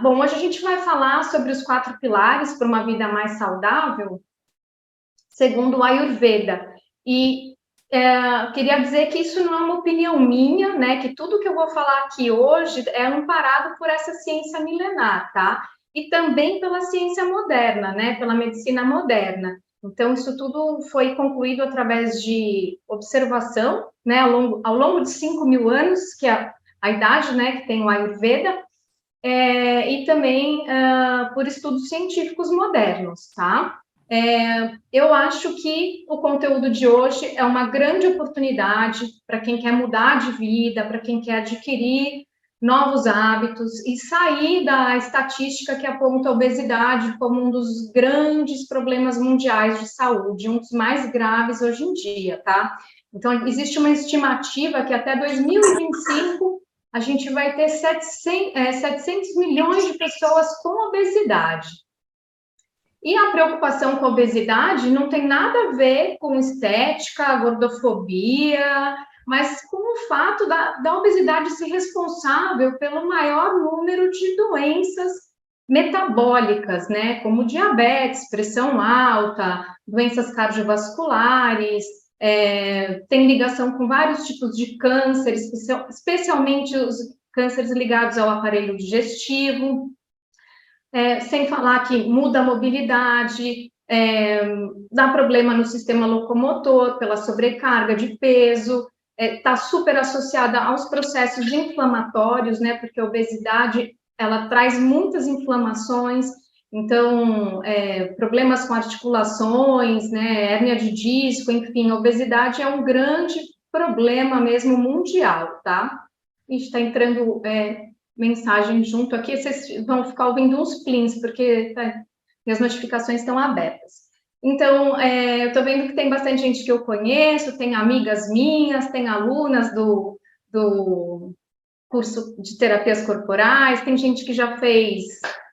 Bom, hoje a gente vai falar sobre os 4 pilares para uma vida mais saudável, segundo o Ayurveda. E queria dizer que isso não é uma opinião minha, né? Que tudo que eu vou falar aqui hoje é amparado por essa ciência milenar, tá? E também pela ciência moderna, né? Pela medicina moderna. Então, isso tudo foi concluído através de observação, né? Ao longo de 5.000 anos, que é a idade, né? Que tem o Ayurveda, e também por estudos científicos modernos, tá? Eu acho que o conteúdo de hoje é uma grande oportunidade para quem quer mudar de vida, para quem quer adquirir novos hábitos e sair da estatística que aponta a obesidade como um dos grandes problemas mundiais de saúde, um dos mais graves hoje em dia, tá? Então, existe uma estimativa que até 2025 a gente vai ter 700 milhões de pessoas com obesidade. E a preocupação com a obesidade não tem nada a ver com estética, gordofobia, mas com o fato da obesidade ser responsável pelo maior número de doenças metabólicas, né? Como diabetes, pressão alta, doenças cardiovasculares, tem ligação com vários tipos de câncer, especialmente os cânceres ligados ao aparelho digestivo, sem falar que muda a mobilidade, dá problema no sistema locomotor pela sobrecarga de peso, está super associada aos processos inflamatórios, né? Porque a obesidade, ela traz muitas inflamações, então, problemas com articulações, né? Hérnia de disco, enfim, a obesidade é um grande problema mesmo mundial, tá? A gente está entrando mensagem junto aqui, vocês vão ficar ouvindo uns plins, porque minhas notificações estão abertas. Então, eu estou vendo que tem bastante gente que eu conheço, tem amigas minhas, tem alunas do curso de terapias corporais, tem gente que já fez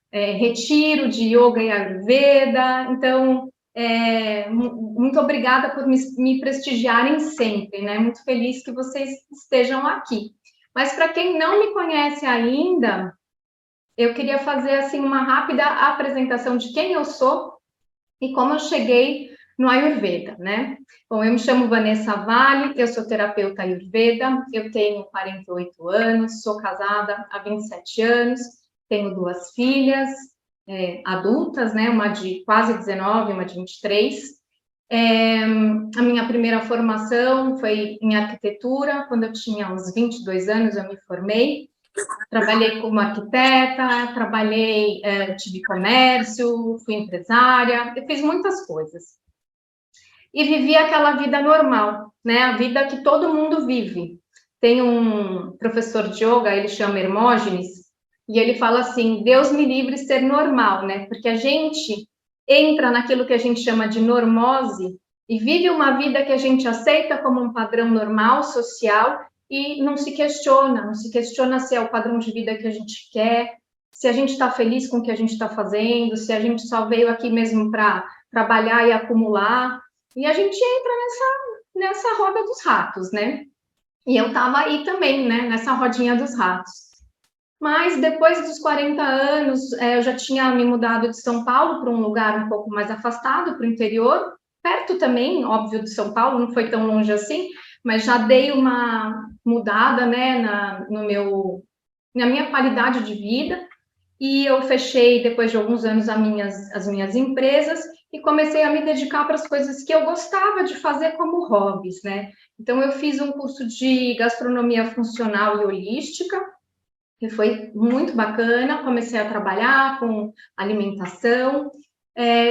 retiro de yoga e ayurveda, então, muito obrigada por me prestigiarem sempre, né? Muito feliz que vocês estejam aqui. Mas para quem não me conhece ainda, eu queria fazer assim uma rápida apresentação de quem eu sou e como eu cheguei no Ayurveda, né? Bom, eu me chamo Vanessa Vale, eu sou terapeuta Ayurveda, eu tenho 48 anos, sou casada há 27 anos, tenho 2 filhas adultas, né? Uma de quase 19, uma de 23. A minha primeira formação foi em arquitetura, quando eu tinha uns 22 anos eu me formei, trabalhei como arquiteta, tive comércio, fui empresária, eu fiz muitas coisas. E vivi aquela vida normal, né, a vida que todo mundo vive. Tem um professor de yoga, ele chama Hermógenes, e ele fala assim, Deus me livre ser normal, né, porque a gente entra naquilo que a gente chama de normose e vive uma vida que a gente aceita como um padrão normal, social, e não se questiona se é o padrão de vida que a gente quer, se a gente está feliz com o que a gente está fazendo, se a gente só veio aqui mesmo para trabalhar e acumular, e a gente entra nessa roda dos ratos, né? E eu estava aí também, né, nessa rodinha dos ratos. Mas depois dos 40 anos, eu já tinha me mudado de São Paulo para um lugar um pouco mais afastado, para o interior, perto também, óbvio, de São Paulo, não foi tão longe assim, mas já dei uma mudada, né, na minha qualidade de vida, e eu fechei, depois de alguns anos, as minhas empresas, e comecei a me dedicar para as coisas que eu gostava de fazer como hobbies, né? Então, eu fiz um curso de gastronomia funcional e holística, que foi muito bacana, comecei a trabalhar com alimentação.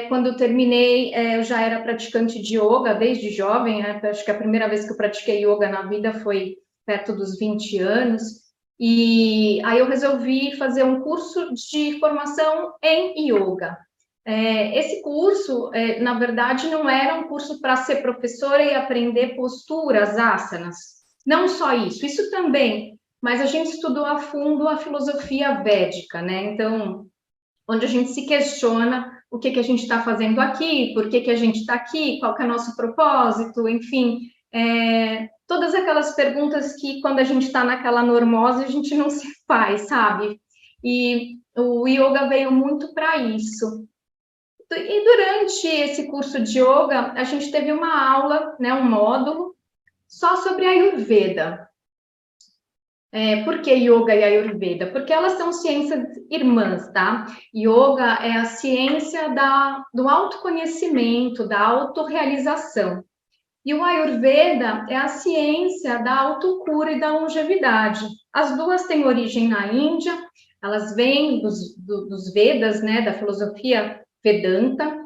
Quando eu terminei, eu já era praticante de yoga desde jovem, né? Acho que a primeira vez que eu pratiquei yoga na vida foi perto dos 20 anos, e aí eu resolvi fazer um curso de formação em yoga. Esse curso, na verdade, não era um curso para ser professora e aprender posturas, asanas. Não só isso também, mas a gente estudou a fundo a filosofia védica, né? Então, onde a gente se questiona o que a gente está fazendo aqui, por que a gente está aqui, qual que é o nosso propósito, enfim, todas aquelas perguntas que quando a gente está naquela normose a gente não se faz, sabe? E o yoga veio muito para isso. E durante esse curso de yoga, a gente teve uma aula, né, um módulo, só sobre Ayurveda. Por que yoga e Ayurveda? Porque elas são ciências irmãs, tá? Yoga é a ciência do autoconhecimento, da autorrealização. E o Ayurveda é a ciência da autocura e da longevidade. As duas têm origem na Índia, elas vêm dos Vedas, né, da filosofia Vedanta,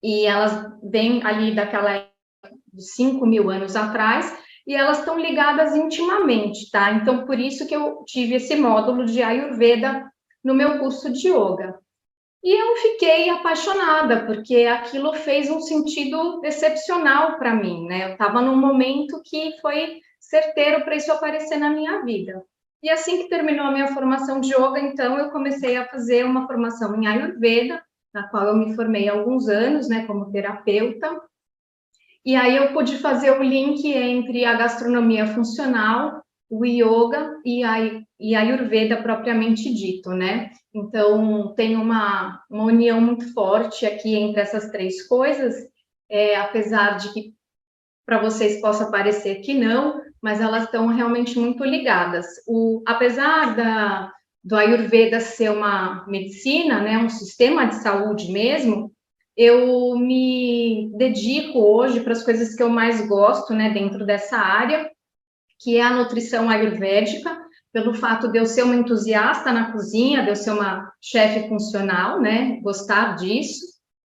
e elas vêm ali daquela época de 5.000 anos atrás, e elas estão ligadas intimamente, tá? Então, por isso que eu tive esse módulo de Ayurveda no meu curso de yoga. E eu fiquei apaixonada, porque aquilo fez um sentido excepcional para mim, né? Eu estava num momento que foi certeiro para isso aparecer na minha vida. E assim que terminou a minha formação de yoga, então, eu comecei a fazer uma formação em Ayurveda, na qual eu me formei há alguns anos, né, como terapeuta. E aí eu pude fazer o link entre a gastronomia funcional, o yoga e a Ayurveda propriamente dito, né? Então, tem uma união muito forte aqui entre essas três coisas, apesar de que para vocês possa parecer que não, mas elas estão realmente muito ligadas. Apesar do Ayurveda ser uma medicina, né, um sistema de saúde mesmo, eu me dedico hoje para as coisas que eu mais gosto, né, dentro dessa área, que é a nutrição ayurvédica, pelo fato de eu ser uma entusiasta na cozinha, de eu ser uma chefe funcional, né, gostar disso,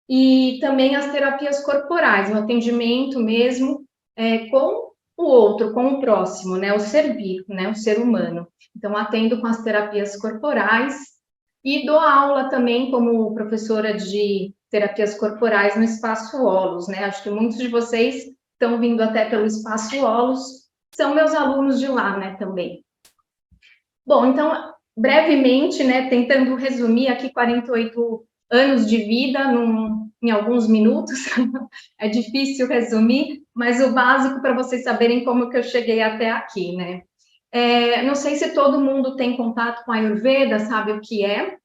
e também as terapias corporais, o atendimento mesmo com o outro, com o próximo, né, o servir, né, o ser humano. Então, atendo com as terapias corporais e dou aula também como professora de terapias corporais no Espaço Olos, né? Acho que muitos de vocês estão vindo até pelo Espaço Olos, são meus alunos de lá, né, também. Bom, então, brevemente, né, tentando resumir aqui 48 anos de vida em alguns minutos, é difícil resumir, mas o básico para vocês saberem como que eu cheguei até aqui, né? Não sei se todo mundo tem contato com a Ayurveda, sabe o que é?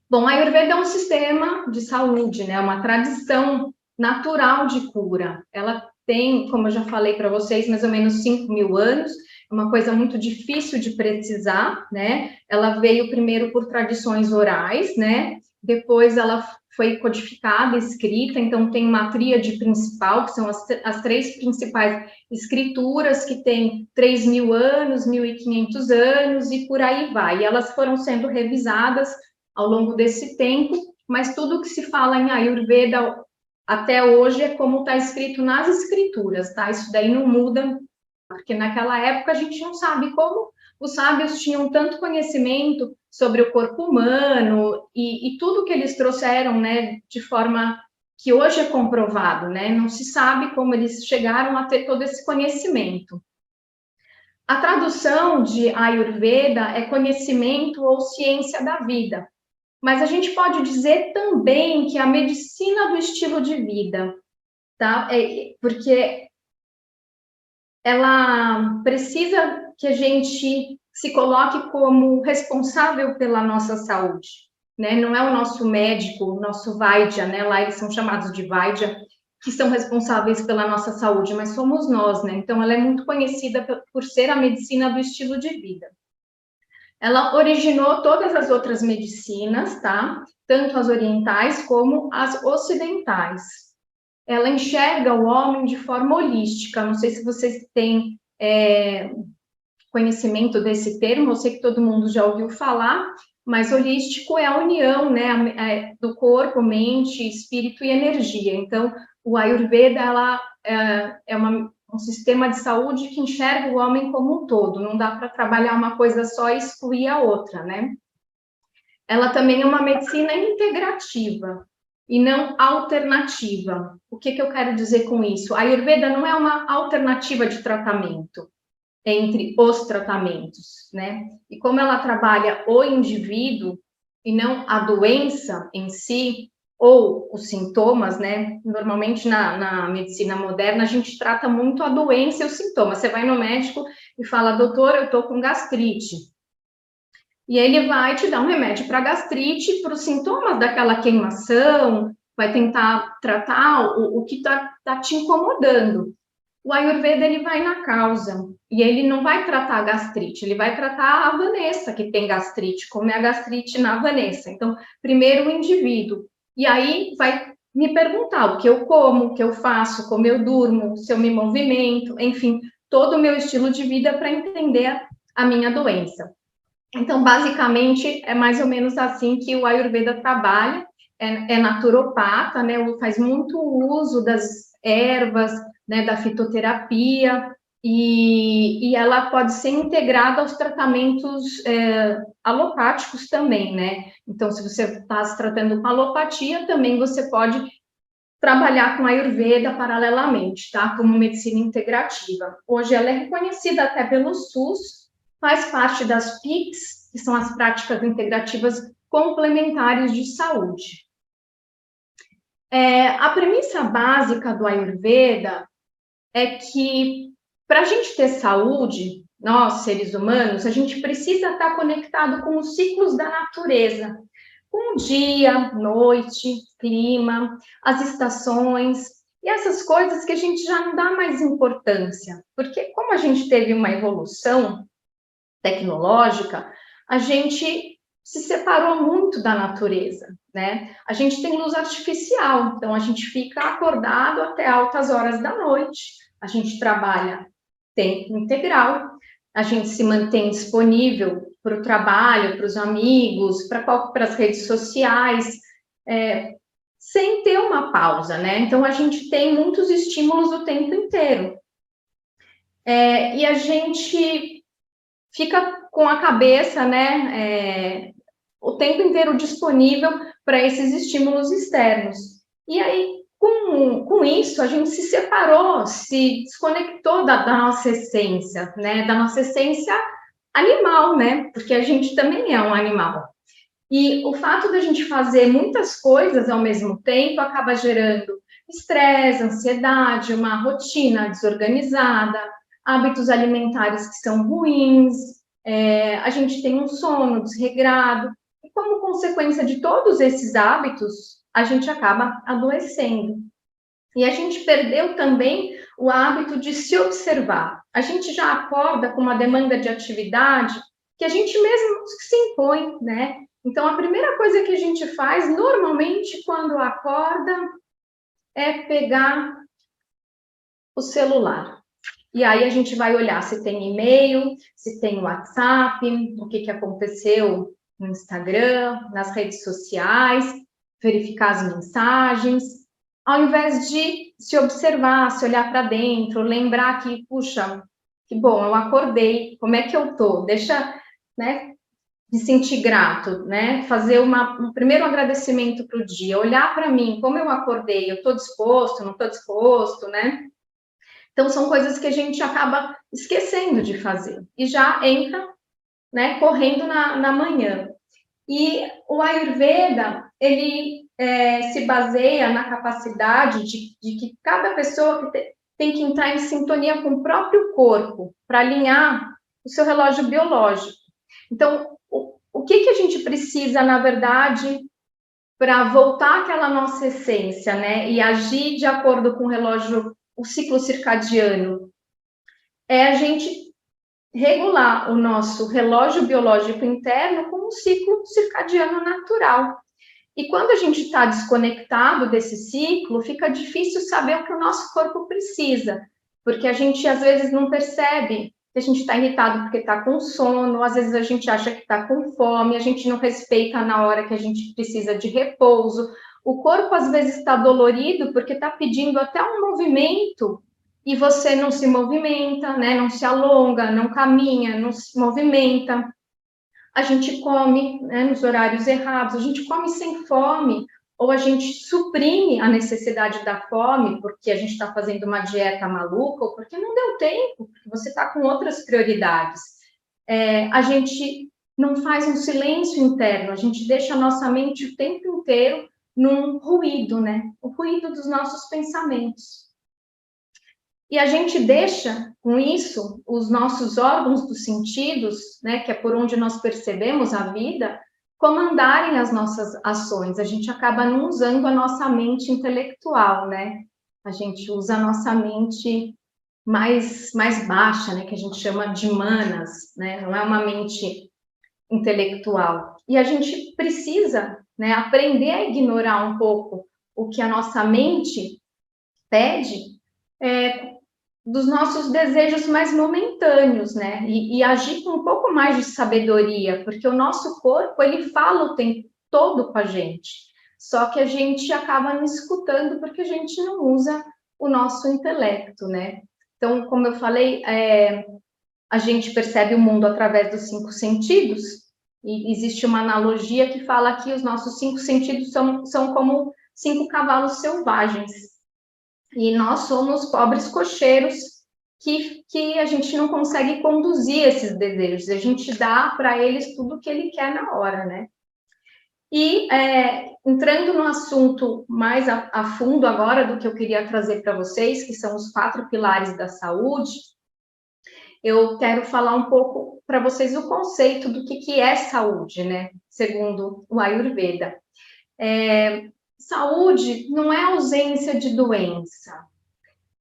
Bom, a Ayurveda é um sistema de saúde, né? Uma tradição natural de cura. Ela tem, como eu já falei para vocês, mais ou menos 5.000 anos, uma coisa muito difícil de precisar, né? Ela veio primeiro por tradições orais, né? Depois ela foi codificada, escrita, então tem uma tríade principal, que são as três principais escrituras, que tem 3.000 anos, 1.500 anos, e por aí vai. E elas foram sendo revisadas ao longo desse tempo, mas tudo que se fala em Ayurveda até hoje é como está escrito nas escrituras, tá? Isso daí não muda, porque naquela época a gente não sabe como os sábios tinham tanto conhecimento sobre o corpo humano e tudo que eles trouxeram, né, de forma que hoje é comprovado, né? Não se sabe como eles chegaram a ter todo esse conhecimento. A tradução de Ayurveda é conhecimento ou ciência da vida. Mas a gente pode dizer também que a medicina do estilo de vida, tá? Porque ela precisa que a gente se coloque como responsável pela nossa saúde, né? Não é o nosso médico, o nosso Vaidya, né? Lá eles são chamados de Vaidya, que são responsáveis pela nossa saúde, mas somos nós, né? Então ela é muito conhecida por ser a medicina do estilo de vida. Ela originou todas as outras medicinas, tá? Tanto as orientais como as ocidentais. Ela enxerga o homem de forma holística. Não sei se vocês têm conhecimento desse termo, eu sei que todo mundo já ouviu falar, mas holístico é a união, né, do corpo, mente, espírito e energia. Então, o Ayurveda, ela é um sistema de saúde que enxerga o homem como um todo, não dá para trabalhar uma coisa só e excluir a outra, né? Ela também é uma medicina integrativa e não alternativa. O que eu quero dizer com isso? A Ayurveda não é uma alternativa de tratamento entre os tratamentos, né? E como ela trabalha o indivíduo e não a doença em si, ou os sintomas, né? Normalmente na medicina moderna a gente trata muito a doença e os sintomas. Você vai no médico e fala, doutor, eu tô com gastrite. E ele vai te dar um remédio para gastrite, para os sintomas daquela queimação, vai tentar tratar o que tá te incomodando. O Ayurveda, ele vai na causa, e ele não vai tratar a gastrite, ele vai tratar a Vanessa, que tem gastrite, como é a gastrite na Vanessa. Então, primeiro o indivíduo, e aí vai me perguntar o que eu como, o que eu faço, como eu durmo, se eu me movimento, enfim, todo o meu estilo de vida para entender a minha doença. Então, basicamente, é mais ou menos assim que o Ayurveda trabalha, é naturopata, né, faz muito uso das ervas, né, da fitoterapia, e ela pode ser integrada aos tratamentos alopáticos também, né? Então, se você está se tratando com alopatia, também você pode trabalhar com a Ayurveda paralelamente, tá? Como medicina integrativa. Hoje ela é reconhecida até pelo SUS, faz parte das PICs, que são as práticas integrativas complementares de saúde. A premissa básica do Ayurveda é que, para a gente ter saúde, nós, seres humanos, a gente precisa estar conectado com os ciclos da natureza, com o dia, noite, clima, as estações, e essas coisas que a gente já não dá mais importância, porque como a gente teve uma evolução tecnológica, a gente se separou muito da natureza, né? A gente tem luz artificial, então a gente fica acordado até altas horas da noite, a gente trabalha tempo integral, a gente se mantém disponível para o trabalho, para os amigos, para as redes sociais, sem ter uma pausa, né? Então a gente tem muitos estímulos o tempo inteiro. E a gente fica com a cabeça, né, o tempo inteiro disponível para esses estímulos externos. E aí, com isso, a gente se separou, se desconectou da nossa essência, né, da nossa essência animal, né, porque a gente também é um animal. E o fato da gente fazer muitas coisas ao mesmo tempo acaba gerando estresse, ansiedade, uma rotina desorganizada, hábitos alimentares que são ruins, a gente tem um sono desregrado, e como consequência de todos esses hábitos, a gente acaba adoecendo. E a gente perdeu também o hábito de se observar. A gente já acorda com uma demanda de atividade que a gente mesmo se impõe, né? Então, a primeira coisa que a gente faz, normalmente, quando acorda, é pegar o celular. E aí a gente vai olhar se tem e-mail, se tem WhatsApp, o que aconteceu no Instagram, nas redes sociais, verificar as mensagens, ao invés de se observar, se olhar para dentro, lembrar que, puxa, que bom, eu acordei, como é que eu tô? Deixa, né, me sentir grato, né? Fazer um primeiro agradecimento para o dia, olhar para mim, como eu acordei, eu estou disposto, não estou disposto, né? Então, são coisas que a gente acaba esquecendo de fazer e já entra, né, correndo na manhã. E o Ayurveda, ele se baseia na capacidade de que cada pessoa tem que entrar em sintonia com o próprio corpo para alinhar o seu relógio biológico. Então, o que a gente precisa, na verdade, para voltar àquela nossa essência, né, e agir de acordo com o relógio, o ciclo circadiano, é a gente regular o nosso relógio biológico interno com um ciclo circadiano natural. E quando a gente está desconectado desse ciclo, fica difícil saber o que o nosso corpo precisa, porque a gente às vezes não percebe que a gente está irritado porque está com sono, às vezes a gente acha que está com fome, a gente não respeita na hora que a gente precisa de repouso. O corpo às vezes está dolorido porque está pedindo até um movimento e você não se movimenta, né? Não se alonga, não caminha, não se movimenta. A gente come, né, nos horários errados, a gente come sem fome, ou a gente suprime a necessidade da fome porque a gente está fazendo uma dieta maluca, ou porque não deu tempo, porque você está com outras prioridades. A gente não faz um silêncio interno, a gente deixa a nossa mente o tempo inteiro num ruído, né? O ruído dos nossos pensamentos. E a gente deixa, com isso, os nossos órgãos dos sentidos, né, que é por onde nós percebemos a vida, comandarem as nossas ações. A gente acaba não usando a nossa mente intelectual, né? A gente usa a nossa mente mais baixa, né, que a gente chama de manas, né? Não é uma mente intelectual. E a gente precisa, né, aprender a ignorar um pouco o que a nossa mente pede, dos nossos desejos mais momentâneos, né? E agir com um pouco mais de sabedoria, porque o nosso corpo, ele fala o tempo todo com a gente. Só que a gente acaba não escutando porque a gente não usa o nosso intelecto, né? Então, como eu falei, a gente percebe o mundo através dos 5 sentidos, e existe uma analogia que fala que os nossos 5 sentidos são como 5 cavalos selvagens, e nós somos pobres cocheiros que a gente não consegue conduzir esses desejos, a gente dá para eles tudo o que ele quer na hora, né? E entrando no assunto mais a fundo agora do que eu queria trazer para vocês, que são os 4 pilares da saúde, eu quero falar um pouco para vocês o conceito do que é saúde, né? Segundo o Ayurveda. Saúde não é ausência de doença,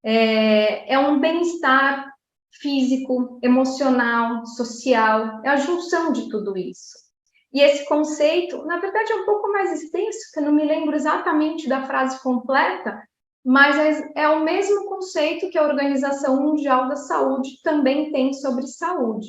é um bem-estar físico, emocional, social, é a junção de tudo isso. E esse conceito, na verdade, é um pouco mais extenso, que eu não me lembro exatamente da frase completa, mas é o mesmo conceito que a Organização Mundial da Saúde também tem sobre saúde.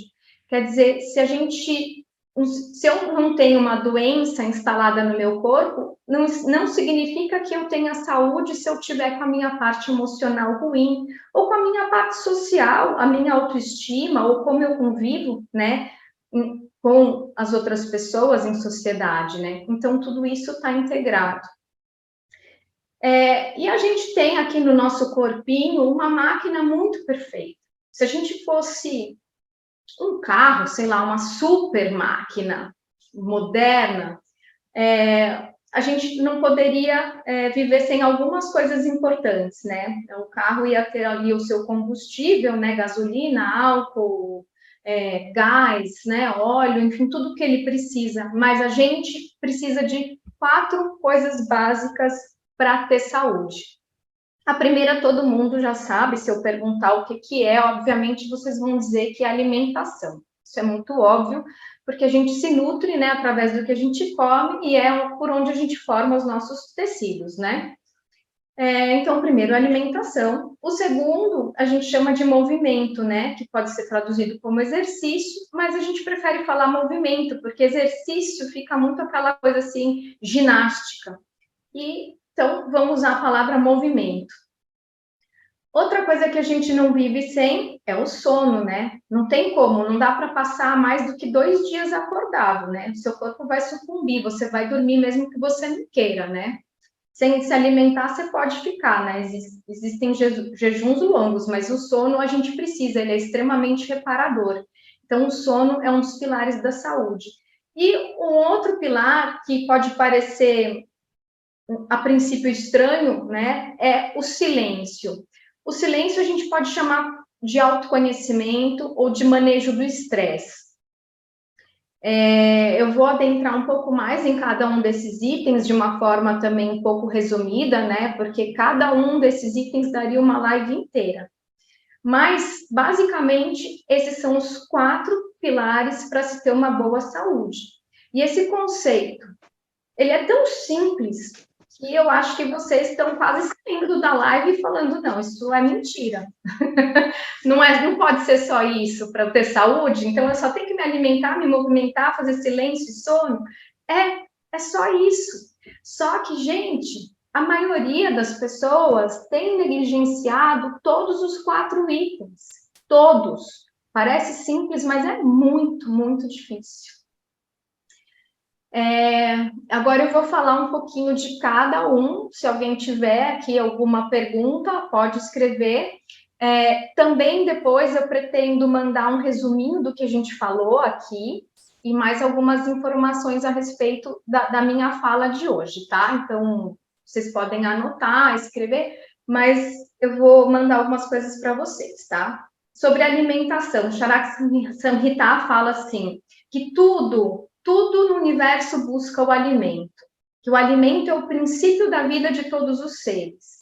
Quer dizer, se eu não tenho uma doença instalada no meu corpo, não significa que eu tenha saúde se eu tiver com a minha parte emocional ruim, ou com a minha parte social, a minha autoestima, ou como eu convivo, né, com as outras pessoas em sociedade, né? Então, tudo isso está integrado. E a gente tem aqui no nosso corpinho uma máquina muito perfeita. Se a gente fosse um carro, sei lá, uma super máquina moderna, a gente não poderia viver sem algumas coisas importantes, né? O carro ia ter ali o seu combustível, né? Gasolina, álcool, gás, né? Óleo, enfim, tudo que ele precisa. Mas a gente precisa de 4 coisas básicas para ter saúde. A primeira todo mundo já sabe, se eu perguntar o que é, obviamente vocês vão dizer que é alimentação. Isso é muito óbvio, porque a gente se nutre, né, através do que a gente come e é por onde a gente forma os nossos tecidos, né? Então, primeiro, alimentação. O segundo, a gente chama de movimento, né, que pode ser traduzido como exercício, mas a gente prefere falar movimento, porque exercício fica muito aquela coisa assim, ginástica. Então, vamos usar a palavra movimento. Outra coisa que a gente não vive sem é o sono, né? Não tem como, não dá para passar mais do que 2 dias acordado, né? Seu corpo vai sucumbir, você vai dormir mesmo que você não queira, né? Sem se alimentar, você pode ficar, né? Existem jejuns longos, mas o sono a gente precisa, ele é extremamente reparador. Então, o sono é um dos pilares da saúde. E um outro pilar que pode parecer a princípio estranho, né, é o silêncio. O silêncio a gente pode chamar de autoconhecimento ou de manejo do estresse. Eu vou adentrar um pouco mais em cada um desses itens de uma forma também um pouco resumida, né, porque cada um desses itens daria uma live inteira. Mas, basicamente, esses são os 4 pilares para se ter uma boa saúde. E esse conceito, ele é tão simples que eu acho que vocês estão quase saindo da live e falando, não, isso é mentira. Não pode ser só isso para eu ter saúde, então eu só tenho que me alimentar, me movimentar, fazer silêncio e sono. É só isso. Só que, gente, a maioria das pessoas tem negligenciado todos os 4 itens. Todos. Parece simples, mas é muito, muito difícil. Agora eu vou falar um pouquinho de cada um. Se alguém tiver aqui alguma pergunta, pode escrever. Também depois eu pretendo mandar um resuminho do que a gente falou aqui e mais algumas informações a respeito da minha fala de hoje, tá? Então, vocês podem anotar, escrever, mas eu vou mandar algumas coisas para vocês, tá? Sobre alimentação, Charak Samhita fala assim, que tudo no universo busca o alimento, que o alimento é o princípio da vida de todos os seres.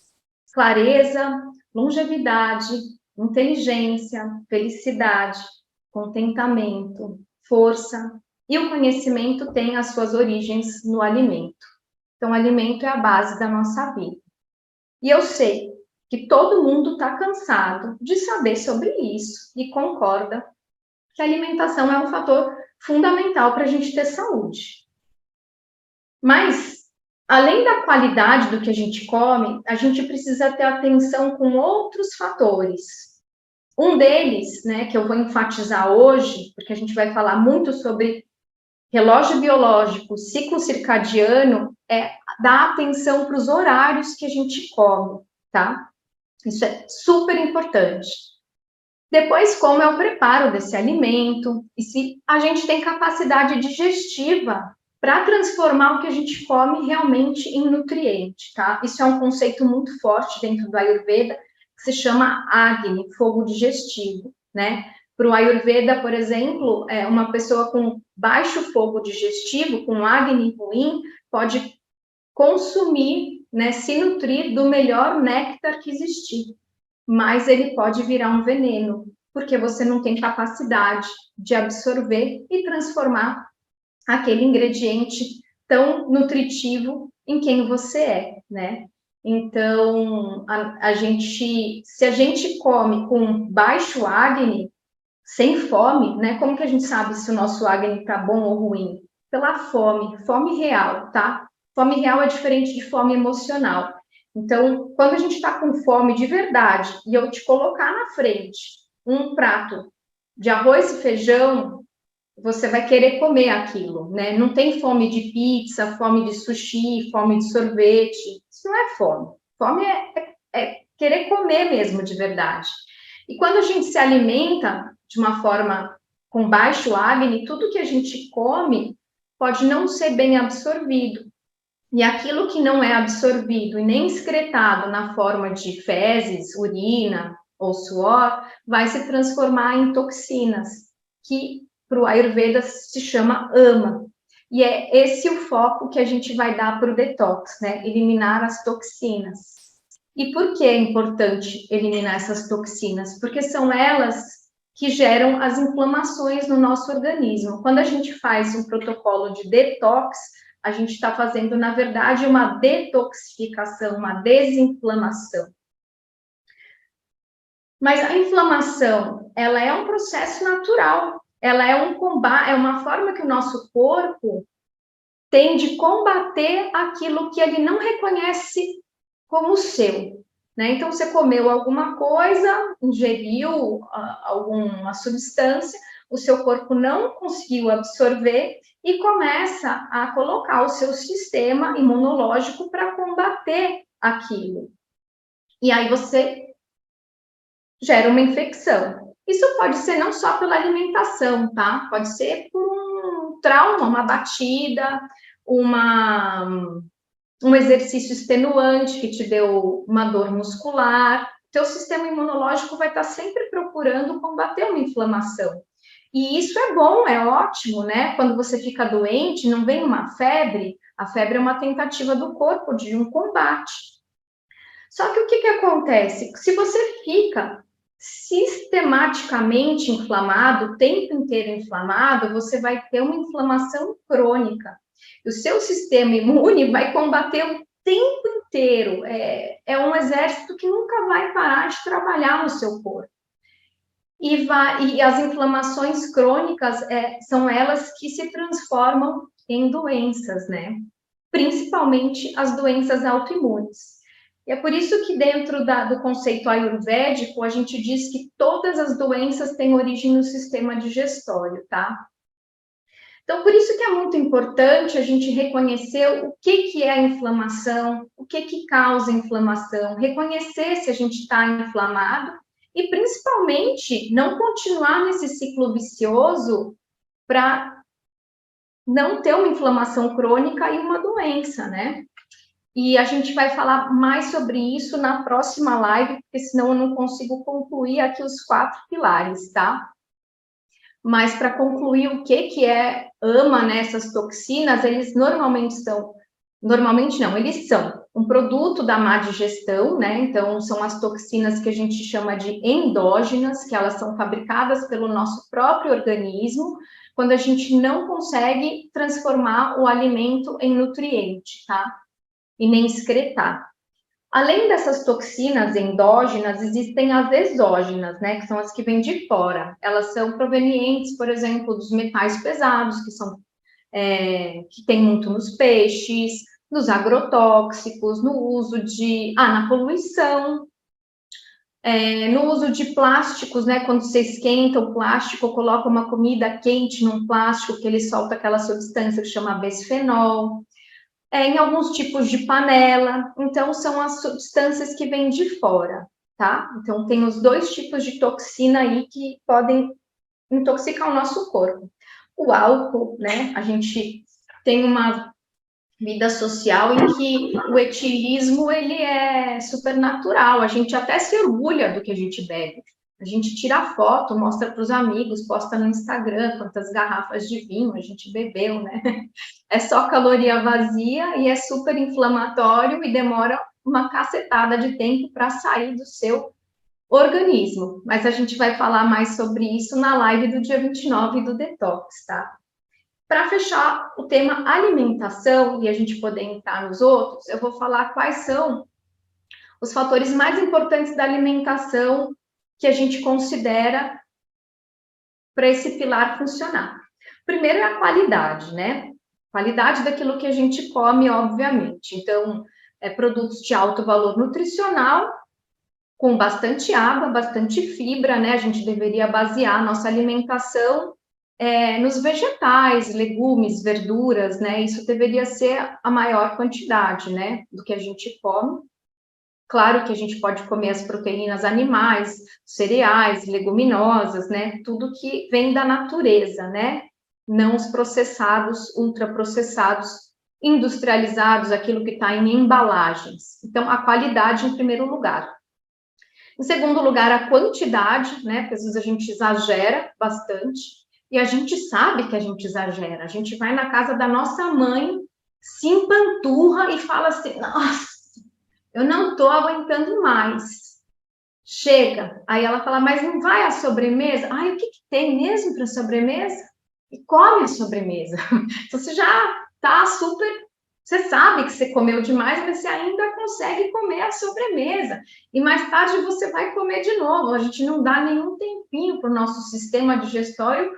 Clareza, longevidade, inteligência, felicidade, contentamento, força, e o conhecimento tem as suas origens no alimento. Então, o alimento é a base da nossa vida. E eu sei que todo mundo está cansado de saber sobre isso e concorda que a alimentação é um fator fundamental para a gente ter saúde. Mas, além da qualidade do que a gente come, a gente precisa ter atenção com outros fatores. Um deles, né, que eu vou enfatizar hoje, porque a gente vai falar muito sobre relógio biológico, ciclo circadiano, é dar atenção para os horários que a gente come, tá? Isso é super importante. Depois, como é o preparo desse alimento e se a gente tem capacidade digestiva para transformar o que a gente come realmente em nutriente, tá? Isso é um conceito muito forte dentro do Ayurveda, que se chama Agni, fogo digestivo, né? Para o Ayurveda, por exemplo, uma pessoa com baixo fogo digestivo, com Agni ruim, pode consumir, né, se nutrir do melhor néctar que existir, mas ele pode virar um veneno, porque você não tem capacidade de absorver e transformar aquele ingrediente tão nutritivo em quem você é, né? Então, se a gente come com baixo Agni, sem fome, né? Como que a gente sabe se o nosso Agni tá bom ou ruim? Pela fome, fome real, tá? Fome real é diferente de fome emocional. Então, quando a gente está com fome de verdade e eu te colocar na frente um prato de arroz e feijão, você vai querer comer aquilo, né? Não tem fome de pizza, fome de sushi, fome de sorvete. Isso não é fome. Fome é querer comer mesmo de verdade. E quando a gente se alimenta de uma forma com baixo Agni, tudo que a gente come pode não ser bem absorvido. E aquilo que não é absorvido e nem excretado na forma de fezes, urina ou suor, vai se transformar em toxinas, que para o Ayurveda se chama ama. E é esse o foco que a gente vai dar para o detox, né? Eliminar as toxinas. E por que é importante eliminar essas toxinas? Porque são elas que geram as inflamações no nosso organismo. Quando a gente faz um protocolo de detox, a gente está fazendo, na verdade, uma detoxificação, uma desinflamação. Mas a inflamação, ela é um processo natural, ela é um combate, é uma forma que o nosso corpo tem de combater aquilo que ele não reconhece como seu, né? Então, você comeu alguma coisa, ingeriu alguma substância, o seu corpo não conseguiu absorver e começa a colocar o seu sistema imunológico para combater aquilo. E aí você gera uma infecção. Isso pode ser não só pela alimentação, tá? Pode ser por um trauma, uma batida, um exercício extenuante que te deu uma dor muscular. Teu sistema imunológico vai estar sempre procurando combater uma inflamação. E isso é bom, é ótimo, né? Quando você fica doente, não vem uma febre, a febre é uma tentativa do corpo de um combate. Só que o que acontece? Se você fica sistematicamente inflamado, o tempo inteiro inflamado, você vai ter uma inflamação crônica. O seu sistema imune vai combater o tempo inteiro. É um exército que nunca vai parar de trabalhar no seu corpo. E as inflamações crônicas são elas que se transformam em doenças, né? Principalmente as doenças autoimunes. E é por isso que dentro do conceito ayurvédico, a gente diz que todas as doenças têm origem no sistema digestório, tá? Então, por isso que é muito importante a gente reconhecer o que é a inflamação, o que causa inflamação, reconhecer se a gente está inflamado e, principalmente, não continuar nesse ciclo vicioso para não ter uma inflamação crônica e uma doença, né? E a gente vai falar mais sobre isso na próxima live, porque senão eu não consigo concluir aqui os 4 pilares, tá? Mas para concluir o que é AMA, né, essas toxinas, eles normalmente não, eles são um produto da má digestão, né? Então são as toxinas que a gente chama de endógenas, que elas são fabricadas pelo nosso próprio organismo, quando a gente não consegue transformar o alimento em nutriente, tá? E nem excretar. Além dessas toxinas endógenas, existem as exógenas, né, que são as que vêm de fora. Elas são provenientes, por exemplo, dos metais pesados, que tem muito nos peixes, nos agrotóxicos, no uso na poluição, no uso de plásticos, né, quando você esquenta o plástico, coloca uma comida quente num plástico, que ele solta aquela substância que chama bisfenol. Em alguns tipos de panela, então são as substâncias que vêm de fora, tá? Então tem os 2 tipos de toxina aí que podem intoxicar o nosso corpo. O álcool, né? A gente tem uma vida social em que o etilismo ele é supernatural, a gente até se orgulha do que a gente bebe. A gente tira foto, mostra para os amigos, posta no Instagram quantas garrafas de vinho a gente bebeu, né? É só caloria vazia e é super inflamatório e demora uma cacetada de tempo para sair do seu organismo. Mas a gente vai falar mais sobre isso na live do dia 29 do Detox, tá? Para fechar o tema alimentação e a gente poder entrar nos outros, eu vou falar quais são os fatores mais importantes da alimentação que a gente considera para esse pilar funcionar. Primeiro é a qualidade, né? Qualidade daquilo que a gente come, obviamente. Então, produtos de alto valor nutricional, com bastante água, bastante fibra, né? A gente deveria basear a nossa alimentação nos vegetais, legumes, verduras, né? Isso deveria ser a maior quantidade, né? Do que a gente come. Claro que a gente pode comer as proteínas animais, cereais, leguminosas, né? Tudo que vem da natureza, né? Não os processados, ultraprocessados, industrializados, aquilo que está em embalagens. Então, a qualidade em primeiro lugar. Em segundo lugar, a quantidade, né? Porque às vezes a gente exagera bastante e a gente sabe que a gente exagera. A gente vai na casa da nossa mãe, se empanturra e fala assim: nossa, eu não estou aguentando mais. Chega. Aí ela fala: mas não vai a sobremesa? Ai, o que tem mesmo para sobremesa? E come a sobremesa. Então, você já está super. Você sabe que você comeu demais, mas você ainda consegue comer a sobremesa. E mais tarde você vai comer de novo. A gente não dá nenhum tempinho para o nosso sistema digestório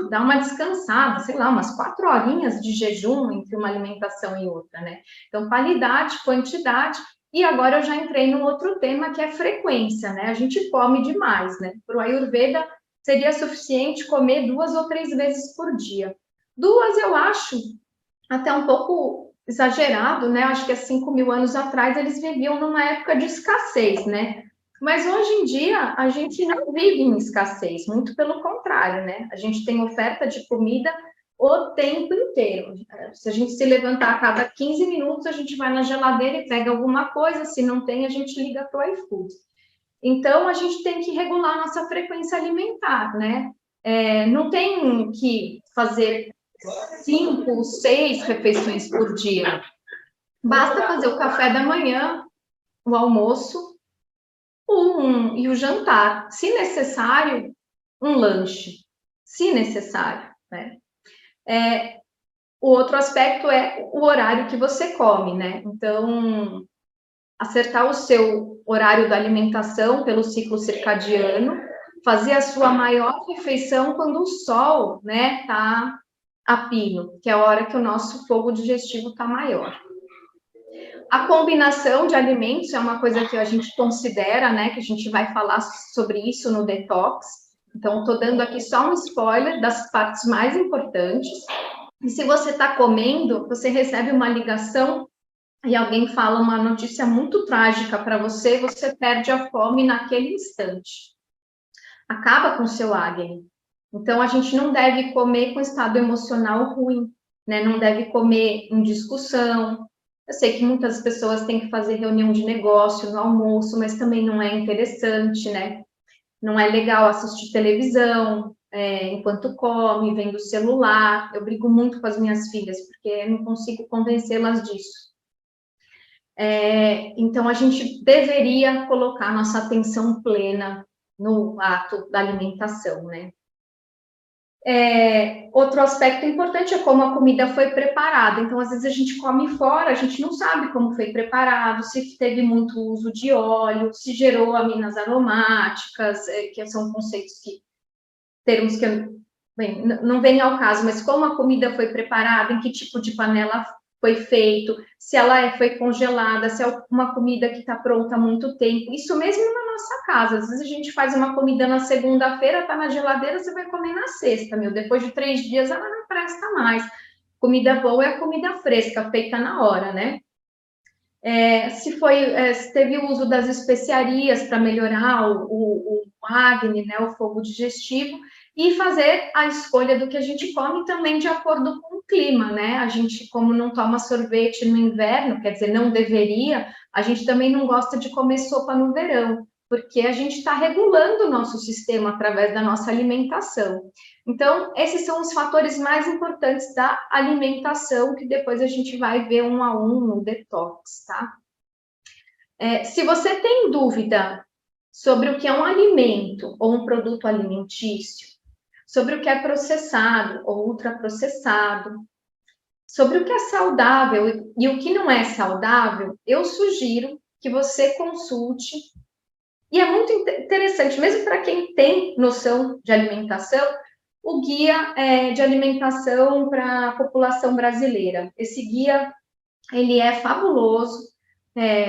dar uma descansada, sei lá, umas 4 horinhas de jejum entre uma alimentação e outra, né? Então, qualidade, quantidade. E agora eu já entrei num outro tema que é frequência, né? A gente come demais, né? Para o Ayurveda seria suficiente comer 2 ou 3 vezes por dia. 2 eu acho até um pouco exagerado, né? Acho que há 5.000 anos atrás eles viviam numa época de escassez, né? Mas hoje em dia a gente não vive em escassez, muito pelo contrário, né? A gente tem oferta de comida o tempo inteiro. Se a gente se levantar a cada 15 minutos, a gente vai na geladeira e pega alguma coisa, se não tem, a gente liga para o iFood. Então, a gente tem que regular a nossa frequência alimentar, né? Não tem que fazer 5, 6 refeições por dia. Basta fazer o café da manhã, o almoço e o jantar. Se necessário, um lanche. Se necessário, né? O outro aspecto é o horário que você come, né? Então, acertar o seu horário da alimentação pelo ciclo circadiano, fazer a sua maior refeição quando o sol, né, tá a pino, que é a hora que o nosso fogo digestivo está maior. A combinação de alimentos é uma coisa que a gente considera, né, que a gente vai falar sobre isso no detox. Então, estou dando aqui só um spoiler das partes mais importantes. E se você está comendo, você recebe uma ligação e alguém fala uma notícia muito trágica para você, você perde a fome naquele instante. Acaba com o seu Agni. Então, a gente não deve comer com estado emocional ruim, né? Não deve comer em discussão, Eu sei que muitas pessoas têm que fazer reunião de negócio no almoço, mas também não é interessante, né? Não é legal assistir televisão enquanto come, vendo o celular. Eu brigo muito com as minhas filhas, porque eu não consigo convencê-las disso. Então, a gente deveria colocar nossa atenção plena no ato da alimentação, né? Outro aspecto importante é como a comida foi preparada. Então, às vezes a gente come fora, a gente não sabe como foi preparado, se teve muito uso de óleo, se gerou aminas aromáticas, que são conceitos termos que bem, não vem ao caso, mas como a comida foi preparada, em que tipo de panela foi feito, se ela foi congelada, se é uma comida que está pronta há muito tempo. Isso mesmo na nossa casa. Às vezes a gente faz uma comida na segunda-feira, está na geladeira, você vai comer na sexta, Depois de 3 dias ela não presta mais. Comida boa é a comida fresca, feita na hora, né? Se teve o uso das especiarias para melhorar o acne, né, o fogo digestivo, e fazer a escolha do que a gente come também de acordo com o clima, né? A gente, como não toma sorvete no inverno, quer dizer, não deveria, a gente também não gosta de comer sopa no verão, porque a gente está regulando o nosso sistema através da nossa alimentação. Então, esses são os fatores mais importantes da alimentação, que depois a gente vai ver um a um no detox, tá? Se você tem dúvida sobre o que é um alimento ou um produto alimentício, sobre o que é processado ou ultraprocessado, sobre o que é saudável e o que não é saudável, eu sugiro que você consulte. E é muito interessante, mesmo para quem tem noção de alimentação, o guia de alimentação para a população brasileira. Esse guia, ele é fabuloso,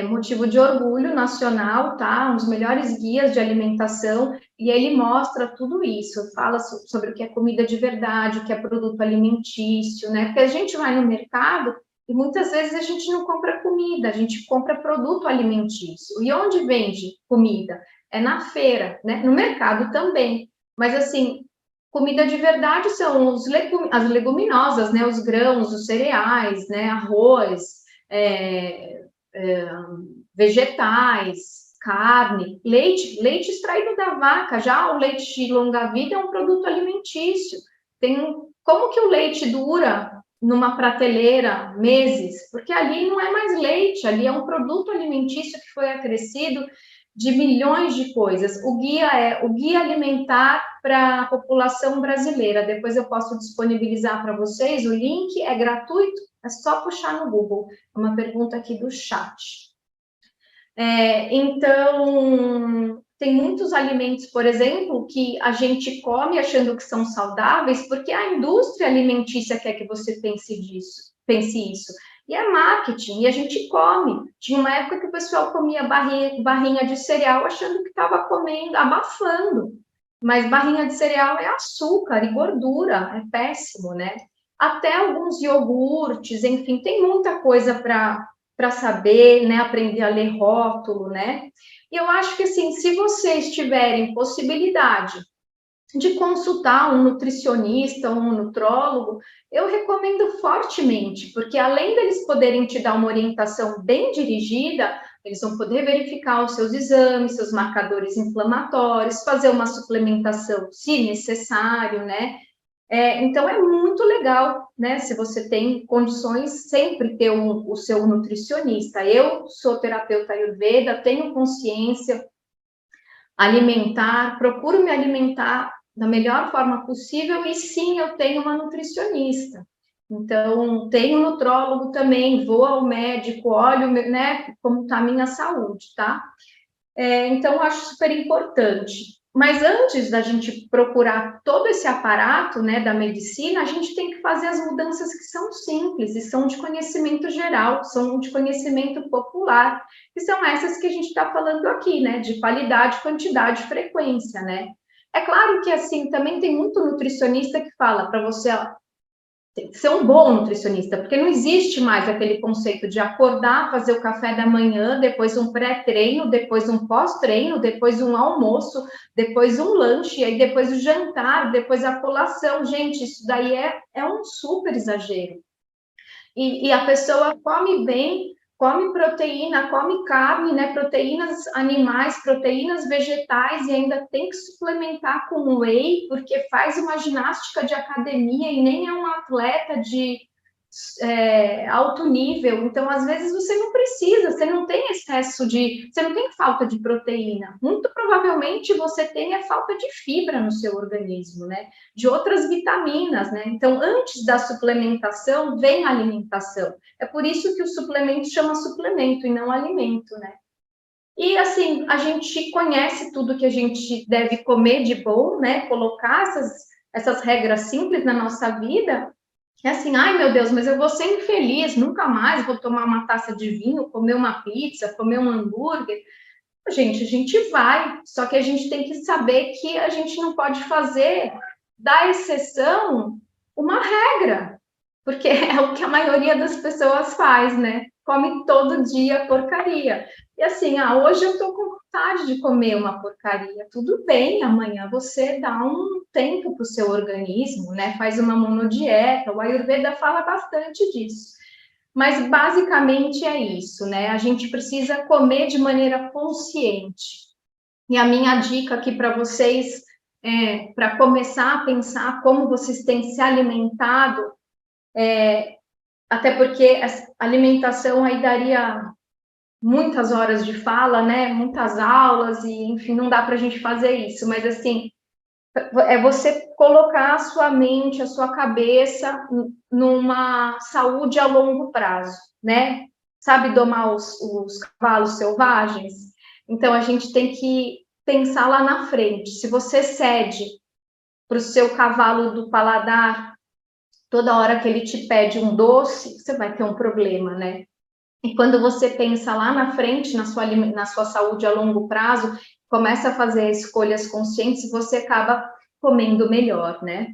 motivo de orgulho nacional, tá? Um dos melhores guias de alimentação, e ele mostra tudo isso, fala sobre o que é comida de verdade, o que é produto alimentício, né? Porque a gente vai no mercado e muitas vezes a gente não compra comida, a gente compra produto alimentício. E onde vende comida? É na feira, né? No mercado também. Mas assim, comida de verdade são as leguminosas, né? Os grãos, os cereais, né? Arroz, vegetais, carne, leite extraído da vaca. Já o leite de longa-vida é um produto alimentício. Como que o leite dura numa prateleira meses? Porque ali não é mais leite, ali é um produto alimentício que foi acrescido de milhões de coisas. O guia é o guia alimentar para a população brasileira. Depois eu posso disponibilizar para vocês, o link é gratuito, é só puxar no Google. Uma pergunta aqui do chat. Então, tem muitos alimentos, por exemplo, que a gente come achando que são saudáveis, porque a indústria alimentícia quer que você pense isso. E é marketing, e a gente come. Tinha uma época que o pessoal comia barrinha de cereal achando que estava comendo, abafando. Mas barrinha de cereal é açúcar e gordura, é péssimo, né? Até alguns iogurtes, enfim, tem muita coisa para saber, né, aprender a ler rótulo, né? E eu acho que assim, se vocês tiverem possibilidade de consultar um nutricionista, um nutrólogo, eu recomendo fortemente, porque além deles poderem te dar uma orientação bem dirigida, eles vão poder verificar os seus exames, seus marcadores inflamatórios, fazer uma suplementação se necessário, né? Então, é muito legal, né? Se você tem condições, sempre ter o seu nutricionista. Eu sou terapeuta Ayurveda, tenho consciência alimentar, procuro me alimentar da melhor forma possível, e sim, eu tenho uma nutricionista. Então, tenho nutrólogo também, vou ao médico, olho, né, como está a minha saúde, tá? Então, acho super importante. Mas antes da gente procurar todo esse aparato, né, da medicina, a gente tem que fazer as mudanças que são simples e são de conhecimento geral, são de conhecimento popular, que são essas que a gente está falando aqui, né, de qualidade, quantidade e frequência, né? É claro que, assim, também tem muito nutricionista que fala para você, ó, tem que ser um bom nutricionista, porque não existe mais aquele conceito de acordar, fazer o café da manhã, depois um pré-treino, depois um pós-treino, depois um almoço, depois um lanche, aí depois o jantar, depois a colação. Gente, isso daí é um super exagero. E a pessoa come bem, come proteína, come carne, né? Proteínas animais, proteínas vegetais, e ainda tem que suplementar com whey, porque faz uma ginástica de academia e nem é um atleta de alto nível. Então, às vezes, você não precisa, você não tem excesso de. Você não tem falta de proteína. Muito provavelmente você tem a falta de fibra no seu organismo, né? De outras vitaminas, né? Então, antes da suplementação, vem a alimentação. É por isso que o suplemento chama suplemento e não alimento, né? E assim, a gente conhece tudo que a gente deve comer de bom, né? Colocar essas regras simples na nossa vida. É assim, ai meu Deus, mas eu vou ser infeliz, nunca mais vou tomar uma taça de vinho, comer uma pizza, comer um hambúrguer. Gente, a gente vai, só que a gente tem que saber que a gente não pode fazer da exceção uma regra, porque é o que a maioria das pessoas faz, né? Come todo dia porcaria. E assim, hoje eu tô com vontade de comer uma porcaria. Tudo bem, amanhã você dá um tempo para o seu organismo, né? Faz uma monodieta. O Ayurveda fala bastante disso. Mas basicamente é isso, né? A gente precisa comer de maneira consciente. E a minha dica aqui para vocês, para começar a pensar como vocês têm se alimentado, até porque a alimentação aí daria muitas horas de fala, né? Muitas aulas, e enfim, não dá para a gente fazer isso, mas assim, é você colocar a sua mente, a sua cabeça numa saúde a longo prazo, né? Sabe domar os cavalos selvagens? Então, a gente tem que pensar lá na frente. Se você cede para o seu cavalo do paladar toda hora que ele te pede um doce, você vai ter um problema, né? E quando você pensa lá na frente, na sua saúde a longo prazo, começa a fazer escolhas conscientes, você acaba comendo melhor, né?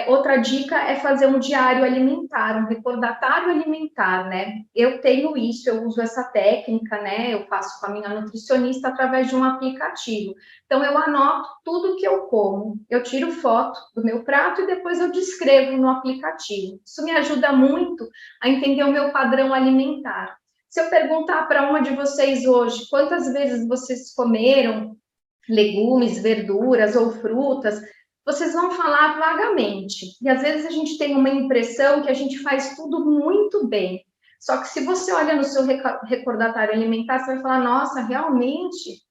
Outra dica é fazer um diário alimentar, um recordatário alimentar, né? Eu tenho isso, eu uso essa técnica, né? Eu faço com a minha nutricionista através de um aplicativo. Então, eu anoto tudo que eu como, eu tiro foto do meu prato e depois eu descrevo no aplicativo. Isso me ajuda muito a entender o meu padrão alimentar. Se eu perguntar para uma de vocês hoje quantas vezes vocês comeram legumes, verduras ou frutas, vocês vão falar vagamente. E às vezes a gente tem uma impressão que a gente faz tudo muito bem. Só que se você olha no seu recordatário alimentar, você vai falar: nossa, realmente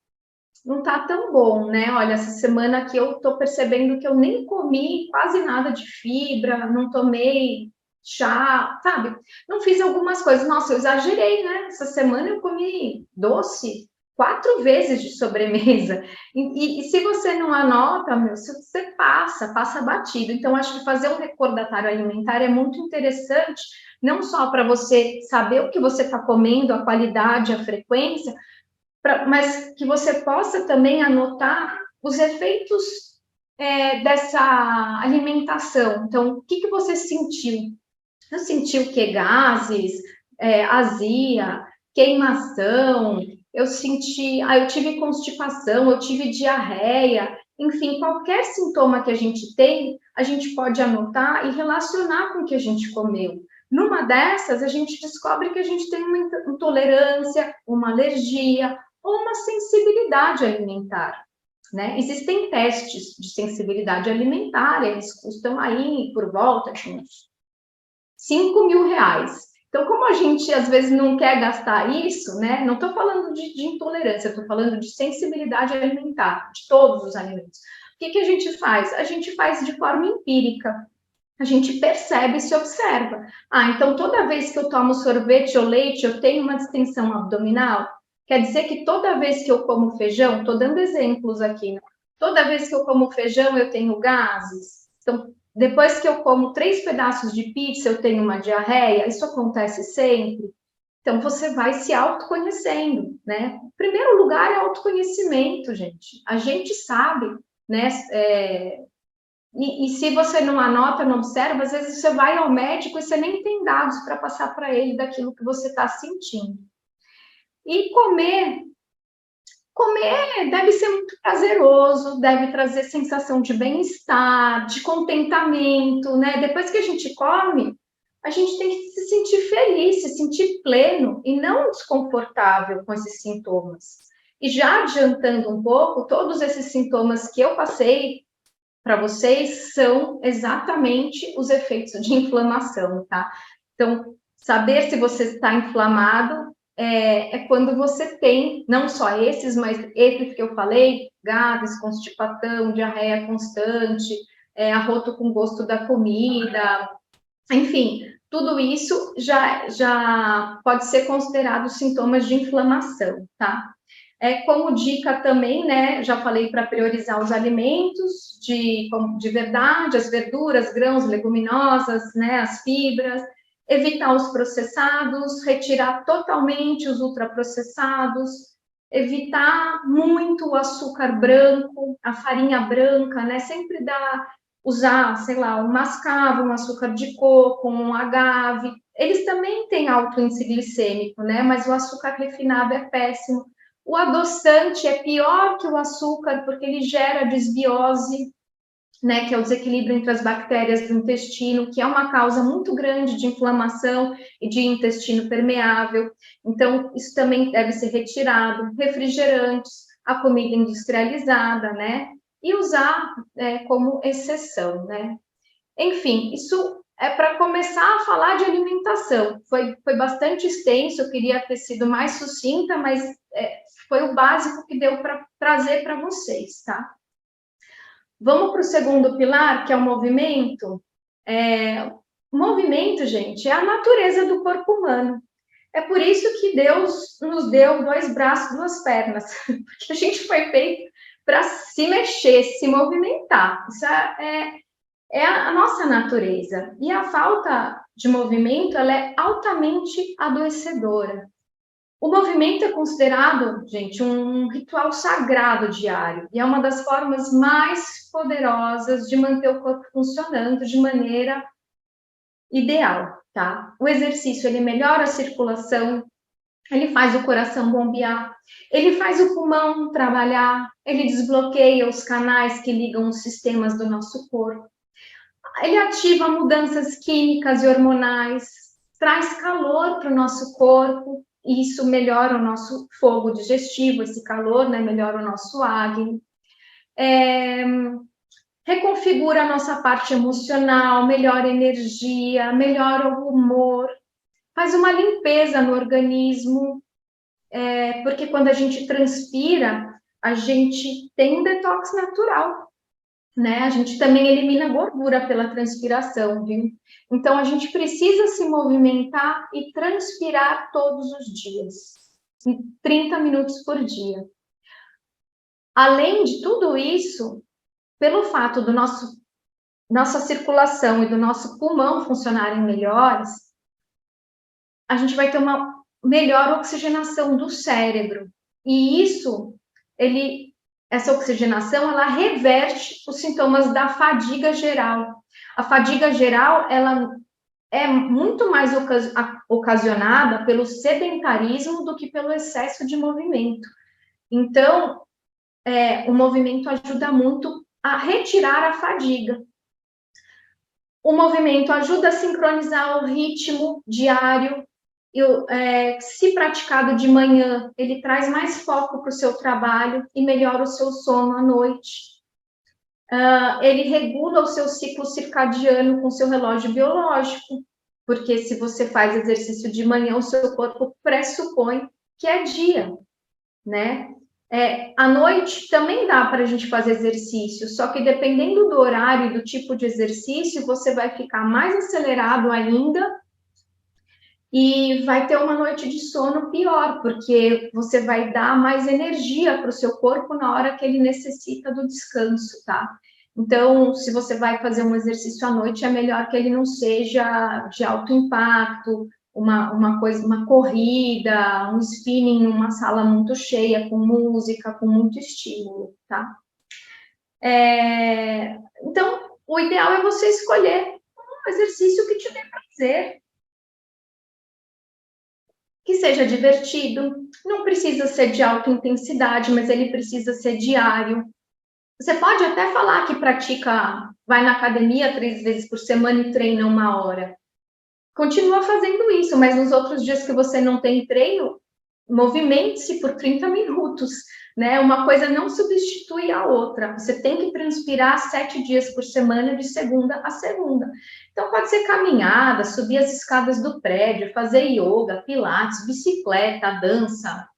não está tão bom, né? Olha, essa semana aqui eu estou percebendo que eu nem comi quase nada de fibra, não tomei chá, sabe? Não fiz algumas coisas. Nossa, eu exagerei, né? Essa semana eu comi doce 4 vezes de sobremesa. E se você não anota, meu, você passa batido. Então, acho que fazer um recordatário alimentar é muito interessante, não só para você saber o que você está comendo, a qualidade, a frequência, mas que você possa também anotar os efeitos dessa alimentação. Então, o que você sentiu? Eu senti o que? Gases, azia, queimação, eu tive constipação, eu tive diarreia, enfim, qualquer sintoma que a gente tem, a gente pode anotar e relacionar com o que a gente comeu. Numa dessas, a gente descobre que a gente tem uma intolerância, uma alergia ou uma sensibilidade alimentar, né? Existem testes de sensibilidade alimentar, eles custam aí por volta de uns 5 mil reais. Então, como a gente às vezes não quer gastar isso, né? Não estou falando de intolerância, estou falando de sensibilidade alimentar, de todos os alimentos. O que a gente faz? A gente faz de forma empírica. A gente percebe e se observa. Então toda vez que eu tomo sorvete ou leite, eu tenho uma distensão abdominal? Quer dizer que toda vez que eu como feijão, estou dando exemplos aqui, né? Toda vez que eu como feijão, eu tenho gases? Então, depois que eu como 3 pedaços de pizza, eu tenho uma diarreia? Isso acontece sempre? Então, você vai se autoconhecendo, né? Em primeiro lugar, é autoconhecimento, gente. A gente sabe, né? E se você não anota, não observa, às vezes você vai ao médico e você nem tem dados para passar para ele daquilo que você está sentindo. E comer deve ser muito prazeroso, deve trazer sensação de bem-estar, de contentamento, né? Depois que a gente come, a gente tem que se sentir feliz, se sentir pleno e não desconfortável com esses sintomas. E já adiantando um pouco, todos esses sintomas que eu passei para vocês são exatamente os efeitos de inflamação, tá? Então, saber se você está inflamado é quando você tem, não só esses, mas esses que eu falei, gases, constipação, diarreia constante, arroto com gosto da comida, enfim, tudo isso já pode ser considerado sintomas de inflamação, tá? Como dica também, né, já falei para priorizar os alimentos de verdade, as verduras, grãos, leguminosas, né, as fibras, evitar os processados, retirar totalmente os ultraprocessados, evitar muito o açúcar branco, a farinha branca, né, sempre usar, sei lá, um mascavo, um açúcar de coco, um agave, eles também têm alto índice glicêmico, né, mas o açúcar refinado é péssimo. O adoçante é pior que o açúcar, porque ele gera desbiose, né, que é o desequilíbrio entre as bactérias do intestino, que é uma causa muito grande de inflamação e de intestino permeável. Então, isso também deve ser retirado. Refrigerantes, a comida industrializada, né? E usar como exceção, né? Enfim, isso é para começar a falar de alimentação. Foi bastante extenso, eu queria ter sido mais sucinta, mas foi o básico que deu para trazer para vocês, tá? Vamos para o segundo pilar, que é o movimento. Movimento, gente, é a natureza do corpo humano. É por isso que Deus nos deu 2 braços, 2 pernas, porque a gente foi feito para se mexer, se movimentar. Isso é a nossa natureza. E a falta de movimento, ela é altamente adoecedora. O movimento é considerado, gente, um ritual sagrado diário e é uma das formas mais poderosas de manter o corpo funcionando de maneira ideal, tá? O exercício, ele melhora a circulação, ele faz o coração bombear, ele faz o pulmão trabalhar, ele desbloqueia os canais que ligam os sistemas do nosso corpo, ele ativa mudanças químicas e hormonais, traz calor para o nosso corpo, e isso melhora o nosso fogo digestivo, esse calor, né, melhora o nosso acne, reconfigura a nossa parte emocional, melhora a energia, melhora o humor, faz uma limpeza no organismo, porque quando a gente transpira, a gente tem um detox natural, né? A gente também elimina gordura pela transpiração, viu? Então, a gente precisa se movimentar e transpirar todos os dias, 30 minutos por dia. Além de tudo isso, pelo fato do nossa circulação e do nosso pulmão funcionarem melhores, a gente vai ter uma melhor oxigenação do cérebro. E isso, essa oxigenação, ela reverte os sintomas da fadiga geral. A fadiga geral, ela é muito mais ocasionada pelo sedentarismo do que pelo excesso de movimento. Então, o movimento ajuda muito a retirar a fadiga. O movimento ajuda a sincronizar o ritmo diário. Se praticado de manhã, ele traz mais foco para o seu trabalho e melhora o seu sono à noite. Ele regula o seu ciclo circadiano com seu relógio biológico, porque se você faz exercício de manhã, o seu corpo pressupõe que é dia, né? À noite também dá para a gente fazer exercício, só que dependendo do horário e do tipo de exercício, você vai ficar mais acelerado ainda e vai ter uma noite de sono pior, porque você vai dar mais energia para o seu corpo na hora que ele necessita do descanso, tá? Então, se você vai fazer um exercício à noite, é melhor que ele não seja de alto impacto, uma corrida, um spinning numa sala muito cheia, com música, com muito estímulo, tá? Então, o ideal é você escolher um exercício que te dê prazer, que seja divertido, não precisa ser de alta intensidade, mas ele precisa ser diário. Você pode até falar que vai na academia 3 vezes por semana e treina 1 hora, continua fazendo isso, mas nos outros dias que você não tem treino, movimente-se por 30 minutos, né? Uma coisa não substitui a outra. Você tem que transpirar 7 dias por semana, de segunda a segunda. Então, pode ser caminhada, subir as escadas do prédio, fazer yoga, pilates, bicicleta, dança,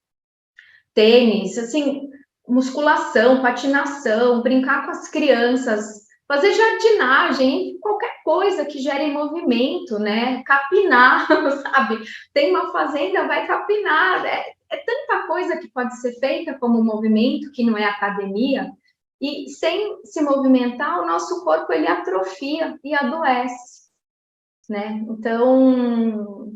tênis, assim, musculação, patinação, brincar com as crianças, fazer jardinagem, qualquer coisa que gere movimento, né? Capinar, sabe? Tem uma fazenda, vai capinar. É tanta coisa que pode ser feita como movimento, que não é academia, e sem se movimentar, o nosso corpo ele atrofia e adoece, né? Então,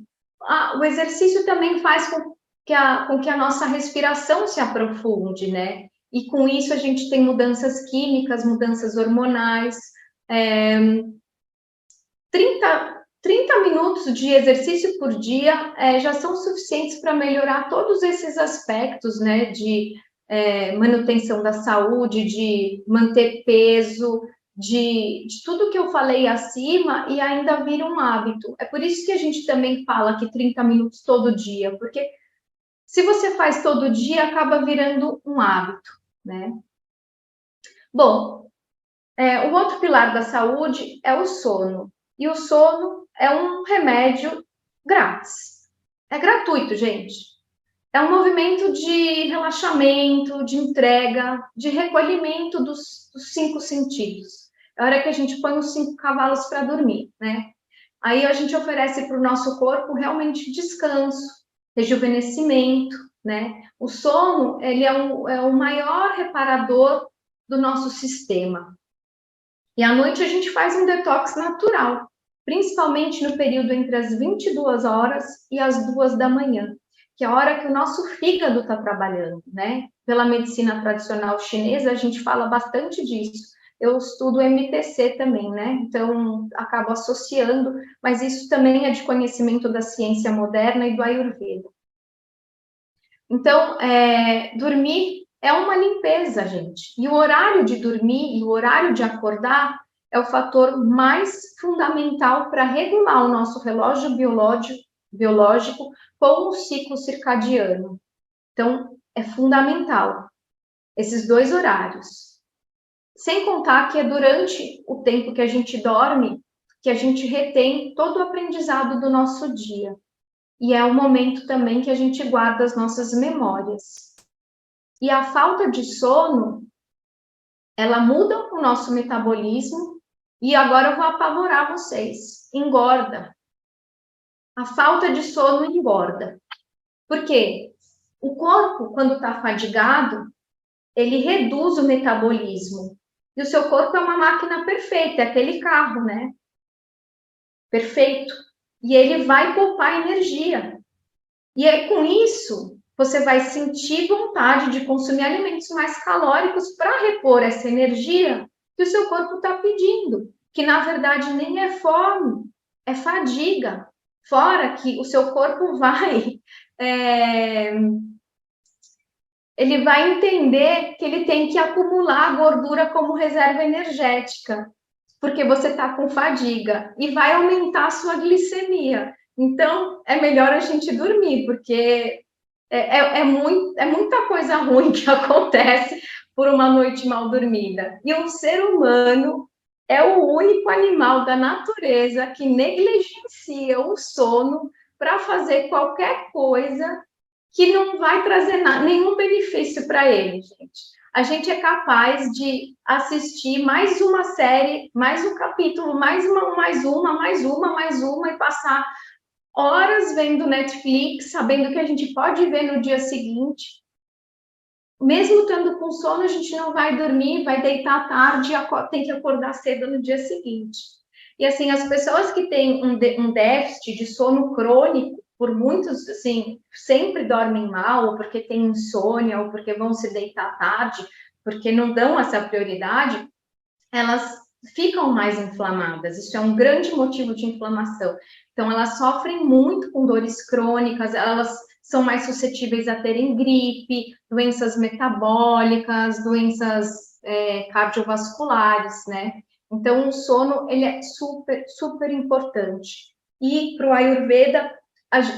o exercício também faz com que a nossa respiração se aprofunde, né? E com isso a gente tem mudanças químicas, mudanças hormonais. 30 minutos de exercício por dia já são suficientes para melhorar todos esses aspectos, né? De manutenção da saúde, de manter peso, de tudo que eu falei acima e ainda vira um hábito. É por isso que a gente também fala que 30 minutos todo dia, porque se você faz todo dia, acaba virando um hábito, né? Bom, o outro pilar da saúde é o sono. E o sono é um remédio grátis. É gratuito, gente. É um movimento de relaxamento, de entrega, de recolhimento dos 5 sentidos. É a hora que a gente põe os 5 cavalos para dormir, né? Aí a gente oferece para o nosso corpo realmente descanso, rejuvenescimento, né? O sono, ele é o maior reparador do nosso sistema. E à noite a gente faz um detox natural, principalmente no período entre as 22 horas e as 2 da manhã, que é a hora que o nosso fígado está trabalhando, né? Pela medicina tradicional chinesa, a gente fala bastante disso. Eu estudo MTC também, né? Então, acabo associando, mas isso também é de conhecimento da ciência moderna e do Ayurveda. Então, dormir é uma limpeza, gente. E o horário de dormir e o horário de acordar é o fator mais fundamental para regular o nosso relógio biológico com o ciclo circadiano. Então, é fundamental esses 2 horários. Sem contar que é durante o tempo que a gente dorme que a gente retém todo o aprendizado do nosso dia. E é o momento também que a gente guarda as nossas memórias. E a falta de sono, ela muda o nosso metabolismo, e agora eu vou apavorar vocês. Engorda. A falta de sono engorda. Por quê? O corpo, quando está fadigado, ele reduz o metabolismo. E o seu corpo é uma máquina perfeita, é aquele carro, né? Perfeito. E ele vai poupar energia. E aí, com isso, você vai sentir vontade de consumir alimentos mais calóricos para repor essa energia que o seu corpo está pedindo, que na verdade nem é fome, é fadiga. Fora que o seu corpo vai, ele vai entender que ele tem que acumular gordura como reserva energética, porque você está com fadiga, e vai aumentar a sua glicemia. Então, é melhor a gente dormir, porque é muita coisa ruim que acontece por uma noite mal dormida. E o ser humano é o único animal da natureza que negligencia o sono para fazer qualquer coisa que não vai trazer nenhum benefício para ele, gente. A gente é capaz de assistir mais uma série, mais um capítulo, mais uma, e passar horas vendo Netflix, sabendo que a gente pode ver no dia seguinte. Mesmo estando com sono, a gente não vai dormir, vai deitar tarde e tem que acordar cedo no dia seguinte. E assim, as pessoas que têm um déficit de sono crônico, por muitos, assim, sempre dormem mal, ou porque têm insônia, ou porque vão se deitar tarde, porque não dão essa prioridade, elas ficam mais inflamadas. Isso é um grande motivo de inflamação. Então, elas sofrem muito com dores crônicas, elas são mais suscetíveis a terem gripe, doenças metabólicas, doenças cardiovasculares, né? Então, o sono, ele é super, super importante. E para o Ayurveda,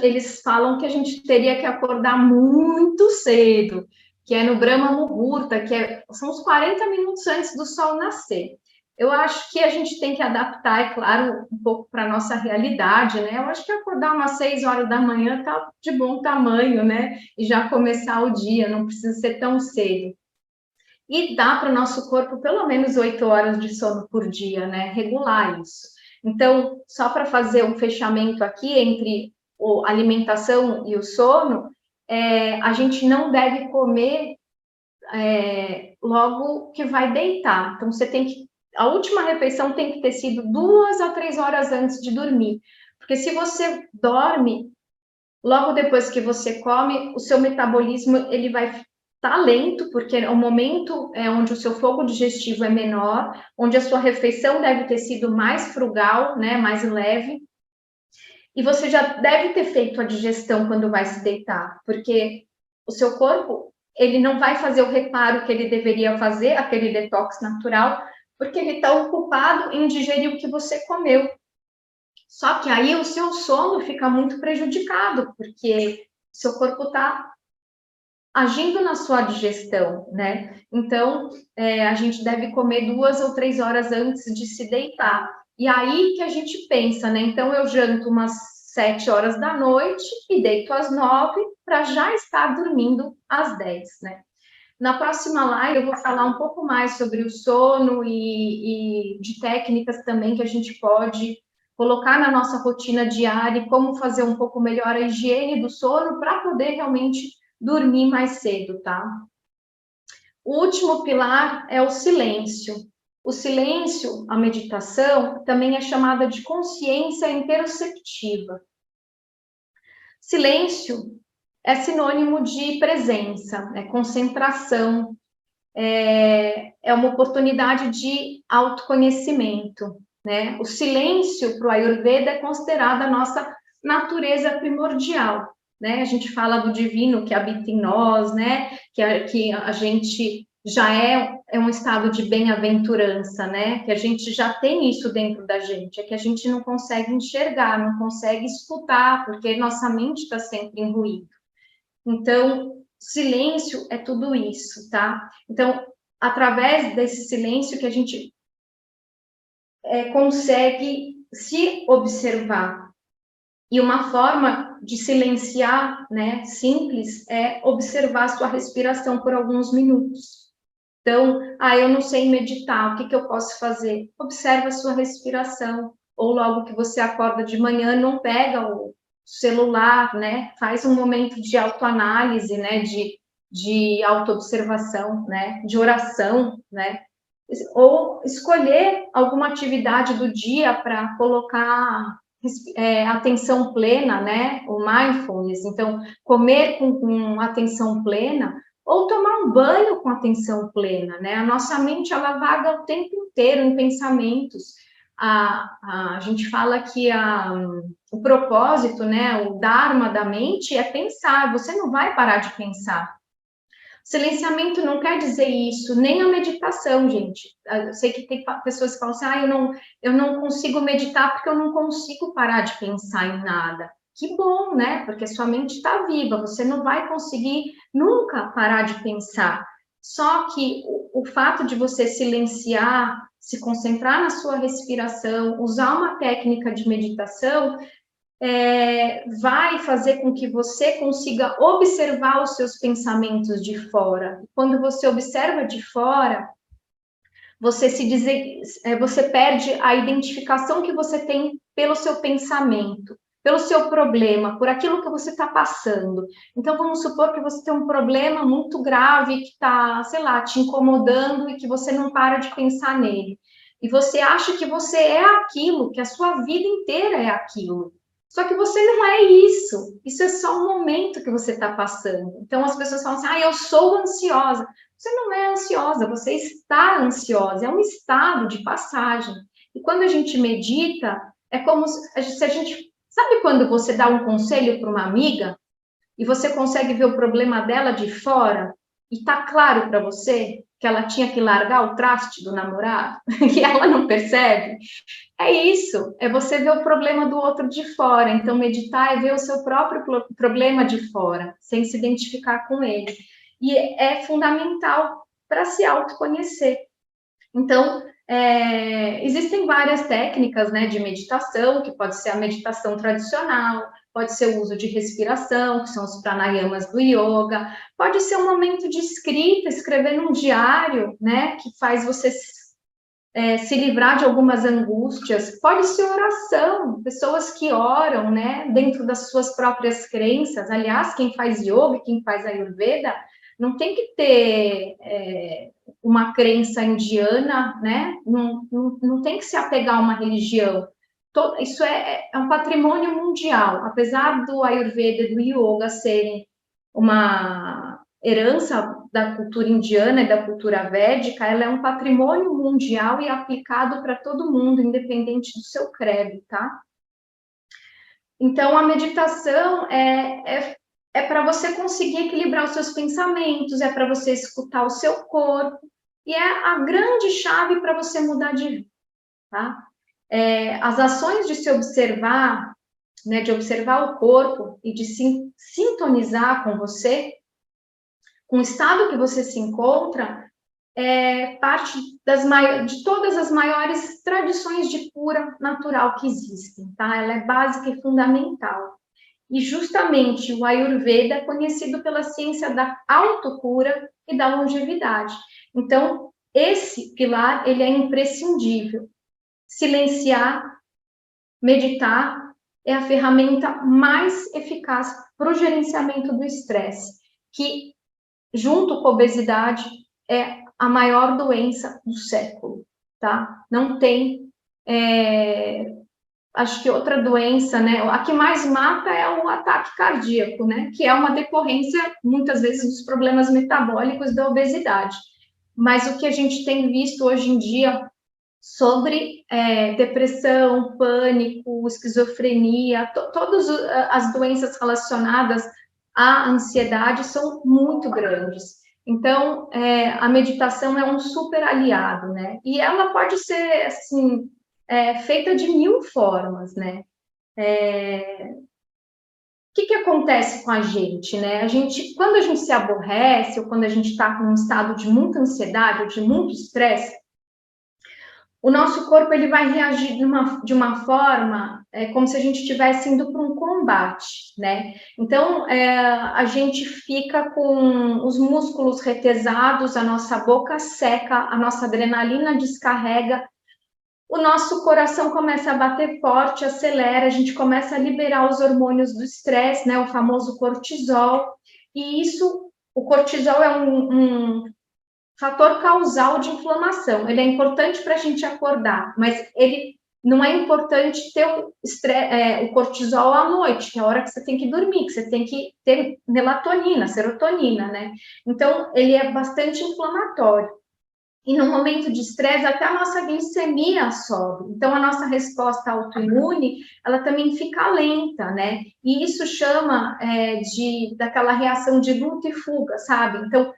eles falam que a gente teria que acordar muito cedo, que é no Brahma Muhurta, são os 40 minutos antes do sol nascer. Eu acho que a gente tem que adaptar, é claro, um pouco para a nossa realidade, né? Eu acho que acordar umas 6 horas da manhã está de bom tamanho, né? E já começar o dia, não precisa ser tão cedo. E dá para o nosso corpo pelo menos 8 horas de sono por dia, né? Regular isso. Então, só para fazer um fechamento aqui entre a alimentação e o sono, a gente não deve comer logo que vai deitar. Então, a última refeição tem que ter sido 2 a 3 horas antes de dormir. Porque se você dorme, logo depois que você come, o seu metabolismo ele vai estar lento, porque é o momento onde o seu fogo digestivo é menor, onde a sua refeição deve ter sido mais frugal, né, mais leve, e você já deve ter feito a digestão quando vai se deitar, porque o seu corpo ele não vai fazer o reparo que ele deveria fazer, aquele detox natural, porque ele está ocupado em digerir o que você comeu. Só que aí o seu sono fica muito prejudicado, porque seu corpo está agindo na sua digestão, né? Então, a gente deve comer 2 ou 3 horas antes de se deitar. E aí que a gente pensa, né? Então, eu janto umas 7 horas da noite e deito às 9 para já estar dormindo às 10, né? Na próxima live eu vou falar um pouco mais sobre o sono e de técnicas também que a gente pode colocar na nossa rotina diária e como fazer um pouco melhor a higiene do sono para poder realmente dormir mais cedo, tá? O último pilar é o silêncio. O silêncio, a meditação, também é chamada de consciência interoceptiva. Silêncio é sinônimo de presença, é concentração, é uma oportunidade de autoconhecimento, né? O silêncio para o Ayurveda é considerado a nossa natureza primordial, né? A gente fala do divino que habita em nós, né? Que a gente já é um estado de bem-aventurança, né? Que a gente já tem isso dentro da gente, é que a gente não consegue enxergar, não consegue escutar, porque nossa mente está sempre em ruído. Então, silêncio é tudo isso, tá? Então, através desse silêncio que a gente consegue se observar. E uma forma de silenciar, né, simples, é observar sua respiração por alguns minutos. Então, eu não sei meditar, o que eu posso fazer? Observa a sua respiração. Ou logo que você acorda de manhã, não pega o celular, né? Faz um momento de autoanálise, né? De autoobservação, né? De oração, né? Ou escolher alguma atividade do dia para colocar atenção plena, né? O mindfulness. Então, comer com atenção plena ou tomar um banho com atenção plena, né? A nossa mente, ela vaga o tempo inteiro em pensamentos. A gente fala que o propósito, né? O dharma da mente é pensar. Você não vai parar de pensar. Silenciamento não quer dizer isso, nem a meditação, gente. Eu sei que tem pessoas que falam assim, eu não consigo meditar porque eu não consigo parar de pensar em nada. Que bom, né? Porque sua mente está viva, você não vai conseguir nunca parar de pensar. Só que o fato de você silenciar, se concentrar na sua respiração, usar uma técnica de meditação, vai fazer com que você consiga observar os seus pensamentos de fora. Quando você observa de fora, você perde a identificação que você tem pelo seu pensamento, pelo seu problema, por aquilo que você está passando. Então, vamos supor que você tem um problema muito grave que está, sei lá, te incomodando e que você não para de pensar nele. E você acha que você é aquilo, que a sua vida inteira é aquilo. Só que você não é isso. Isso é só um momento que você está passando. Então, as pessoas falam assim, eu sou ansiosa. Você não é ansiosa, você está ansiosa, é um estado de passagem. E quando a gente medita, é como se a gente. Sabe quando você dá um conselho para uma amiga e você consegue ver o problema dela de fora e está claro para você? que ela tinha que largar o traste do namorado, que ela não percebe. É isso, é você ver o problema do outro de fora. Então, meditar é ver o seu próprio problema de fora, sem se identificar com ele. E é fundamental para se autoconhecer. Então, existem várias técnicas, né, de meditação, que pode ser a meditação tradicional, pode ser o uso de respiração, que são os pranayamas do yoga, pode ser um momento de escrita, escrever num diário, né, que faz você se livrar de algumas angústias, pode ser oração, pessoas que oram, né, dentro das suas próprias crenças. Aliás, quem faz yoga, quem faz ayurveda, não tem que ter uma crença indiana, né? Não tem que se apegar a uma religião. Isso é um patrimônio mundial. Apesar do Ayurveda e do Yoga serem uma herança da cultura indiana e da cultura védica, ela é um patrimônio mundial e aplicado para todo mundo, independente do seu credo, tá? Então, a meditação é para você conseguir equilibrar os seus pensamentos, é para você escutar o seu corpo, e é a grande chave para você mudar de vida, tá? As ações de se observar, né, de observar o corpo e de se sintonizar com você, com o estado que você se encontra, é parte de todas as maiores tradições de cura natural que existem, tá? Ela é básica e fundamental. E justamente o Ayurveda é conhecido pela ciência da autocura e da longevidade. Então, esse pilar, ele é imprescindível. Silenciar, meditar é a ferramenta mais eficaz para o gerenciamento do estresse, que, junto com a obesidade, é a maior doença do século, tá? Não tem acho que outra doença, né? A que mais mata é o ataque cardíaco, né? Que é uma decorrência, muitas vezes, dos problemas metabólicos da obesidade. Mas o que a gente tem visto hoje em dia sobre depressão, pânico, esquizofrenia, todas as doenças relacionadas à ansiedade são muito grandes. Então, a meditação é um super aliado, né? E ela pode ser, assim, feita de mil formas, né? O que acontece com a gente, né? Quando a gente se aborrece ou quando a gente está com um estado de muita ansiedade ou de muito estresse, o nosso corpo ele vai reagir de uma forma como se a gente estivesse indo para um combate, né? Então, a gente fica com os músculos retesados, a nossa boca seca, a nossa adrenalina descarrega, o nosso coração começa a bater forte, acelera, a gente começa a liberar os hormônios do estresse, né? O famoso cortisol. E o cortisol é um fator causal de inflamação. Ele é importante para a gente acordar, mas ele não é importante ter o cortisol à noite, que é a hora que você tem que dormir, que você tem que ter melatonina, serotonina, né? Então, ele é bastante inflamatório. E no momento de estresse, até a nossa glicemia sobe. Então, a nossa resposta autoimune, ela também fica lenta, né? E isso chama daquela reação de luta e fuga, sabe? Então,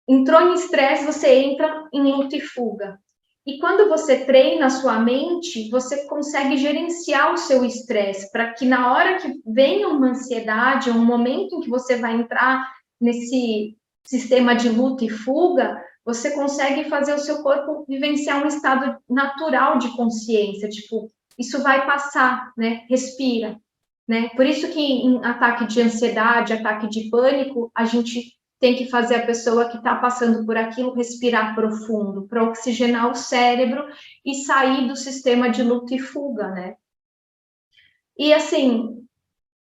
entrou em estresse, você entra em luta e fuga. E quando você treina a sua mente, você consegue gerenciar o seu estresse, para que na hora que venha uma ansiedade, um momento em que você vai entrar nesse sistema de luta e fuga, você consegue fazer o seu corpo vivenciar um estado natural de consciência, tipo, isso vai passar, né? Respira, né? Por isso que em ataque de ansiedade, ataque de pânico, a gente tem que fazer a pessoa que está passando por aquilo respirar profundo, para oxigenar o cérebro e sair do sistema de luta e fuga, né? E assim,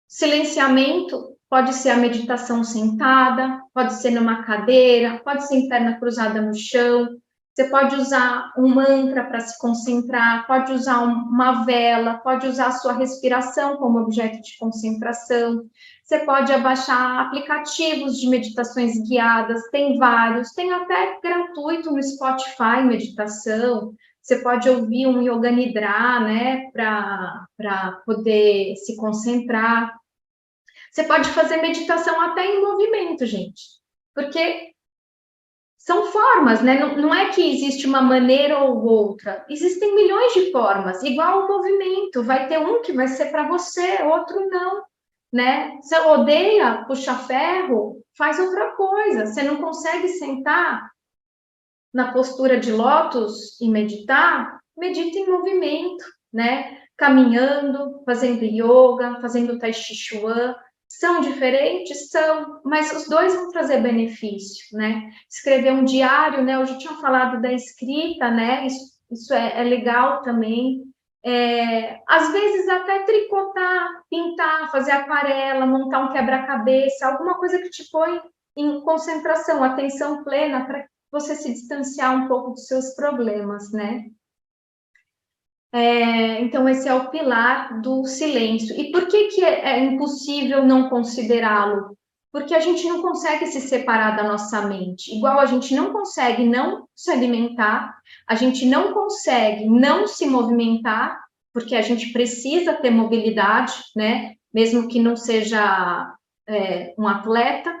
silenciamento pode ser a meditação sentada, pode ser numa cadeira, pode ser em perna cruzada no chão. Você pode usar um mantra para se concentrar, pode usar uma vela, pode usar a sua respiração como objeto de concentração. Você pode abaixar aplicativos de meditações guiadas, tem vários, tem até gratuito no Spotify meditação. Você pode ouvir um Yoga Nidra, né, para poder se concentrar. Você pode fazer meditação até em movimento, gente, porque são formas, né? Não é que existe uma maneira ou outra, existem milhões de formas, igual o movimento, vai ter um que vai ser para você, outro não, né? Você odeia puxar ferro, faz outra coisa, você não consegue sentar na postura de lótus e meditar, medita em movimento, né? Caminhando, fazendo yoga, fazendo tai chi chuan. São diferentes? São, mas os dois vão trazer benefício, né? Escrever um diário, né? Eu já tinha falado da escrita, né? Isso é legal também. Às vezes até tricotar, pintar, fazer aquarela, montar um quebra-cabeça, alguma coisa que te põe em concentração, atenção plena, para você se distanciar um pouco dos seus problemas, né? Então, esse é o pilar do silêncio. E por que é impossível não considerá-lo? Porque a gente não consegue se separar da nossa mente. Igual a gente não consegue não se alimentar, a gente não consegue não se movimentar, porque a gente precisa ter mobilidade, né? Mesmo que não seja um atleta,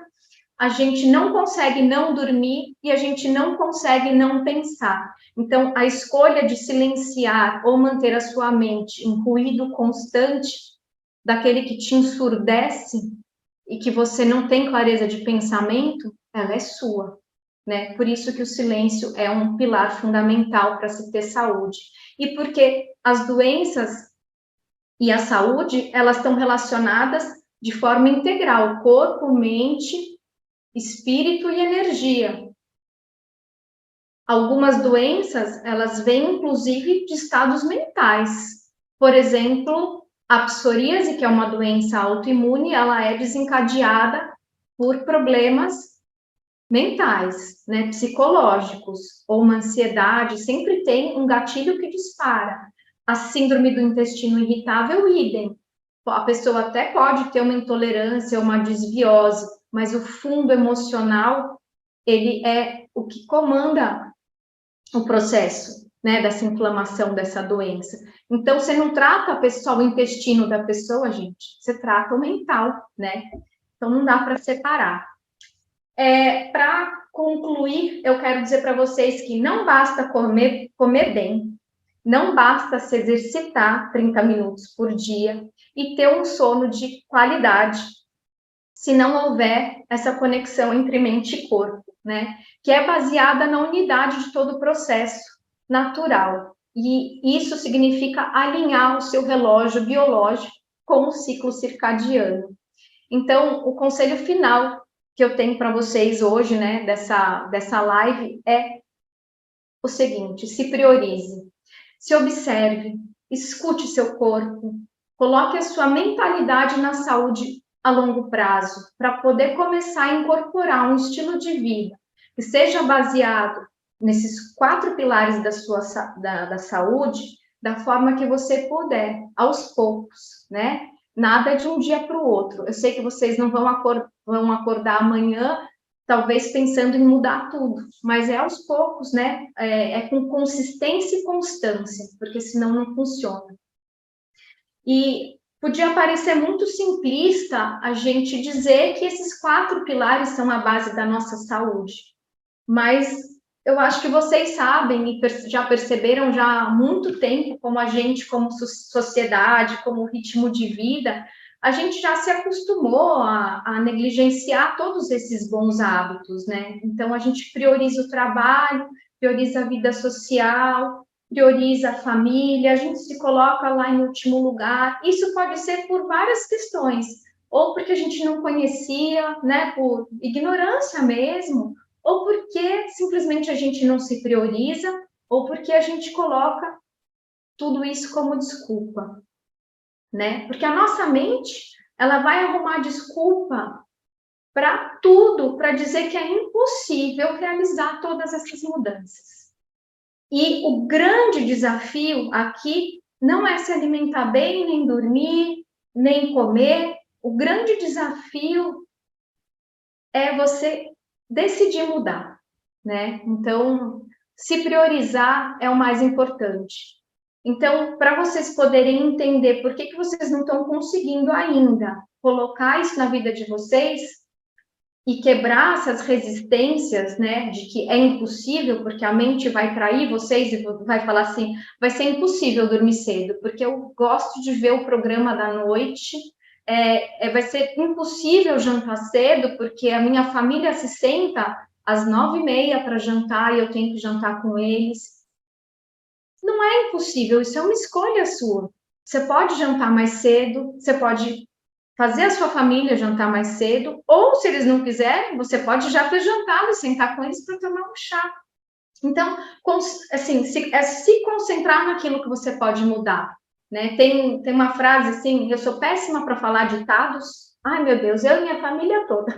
a gente não consegue não dormir e a gente não consegue não pensar. Então, a escolha de silenciar ou manter a sua mente em ruído constante, daquele que te ensurdece e que você não tem clareza de pensamento, ela é sua, né? Por isso que o silêncio é um pilar fundamental para se ter saúde. E porque as doenças e a saúde, elas estão relacionadas de forma integral, corpo, mente, espírito e energia. Algumas doenças, elas vêm, inclusive, de estados mentais. Por exemplo, a psoríase, que é uma doença autoimune, ela é desencadeada por problemas mentais, né, psicológicos, ou uma ansiedade, sempre tem um gatilho que dispara. A síndrome do intestino irritável, idem. A pessoa até pode ter uma intolerância, uma desbiose, mas o fundo emocional, ele é o que comanda o processo, né, dessa inflamação, dessa doença. Então, você não trata só o intestino da pessoa, gente, você trata o mental, né? Então, não dá para separar. Para concluir, eu quero dizer para vocês que não basta comer bem, não basta se exercitar 30 minutos por dia e ter um sono de qualidade, se não houver essa conexão entre mente e corpo, né? Que é baseada na unidade de todo o processo natural. E isso significa alinhar o seu relógio biológico com o ciclo circadiano. Então, o conselho final que eu tenho para vocês hoje, né, dessa live, é o seguinte: se priorize, se observe, escute seu corpo, coloque a sua mentalidade na saúde a longo prazo, para poder começar a incorporar um estilo de vida que seja baseado nesses 4 pilares da saúde, da forma que você puder, aos poucos, né? Nada de um dia para o outro. Eu sei que vocês não vão acordar amanhã, talvez pensando em mudar tudo, mas é aos poucos, né? É com consistência e constância, porque senão não funciona. E podia parecer muito simplista a gente dizer que esses 4 pilares são a base da nossa saúde, mas eu acho que vocês sabem e já perceberam já há muito tempo, como a gente, como sociedade, como ritmo de vida, a gente já se acostumou a negligenciar todos esses bons hábitos, né? Então, a gente prioriza o trabalho, prioriza a vida social, prioriza a família, a gente se coloca lá em último lugar. Isso pode ser por várias questões, ou porque a gente não conhecia, né, por ignorância mesmo, ou porque simplesmente a gente não se prioriza, ou porque a gente coloca tudo isso como desculpa, né? Porque a nossa mente, ela vai arrumar desculpa para tudo, para dizer que é impossível realizar todas essas mudanças. E o grande desafio aqui não é se alimentar bem, nem dormir, nem comer. O grande desafio é você decidir mudar, né? Então, se priorizar é o mais importante. Então, para vocês poderem entender por que vocês não estão conseguindo ainda colocar isso na vida de vocês, e quebrar essas resistências, né, de que é impossível, porque a mente vai trair vocês e vai falar assim, vai ser impossível dormir cedo, porque eu gosto de ver o programa da noite, vai ser impossível jantar cedo, porque a minha família se senta às 9h30 para jantar e eu tenho que jantar com eles. Não é impossível, isso é uma escolha sua. Você pode jantar mais cedo, você pode fazer a sua família jantar mais cedo, ou se eles não quiserem, você pode já ter jantado e sentar com eles para tomar um chá. Então, assim, se concentrar naquilo que você pode mudar, né? Tem uma frase assim, eu sou péssima para falar ditados. Ai, meu Deus, eu e minha família toda.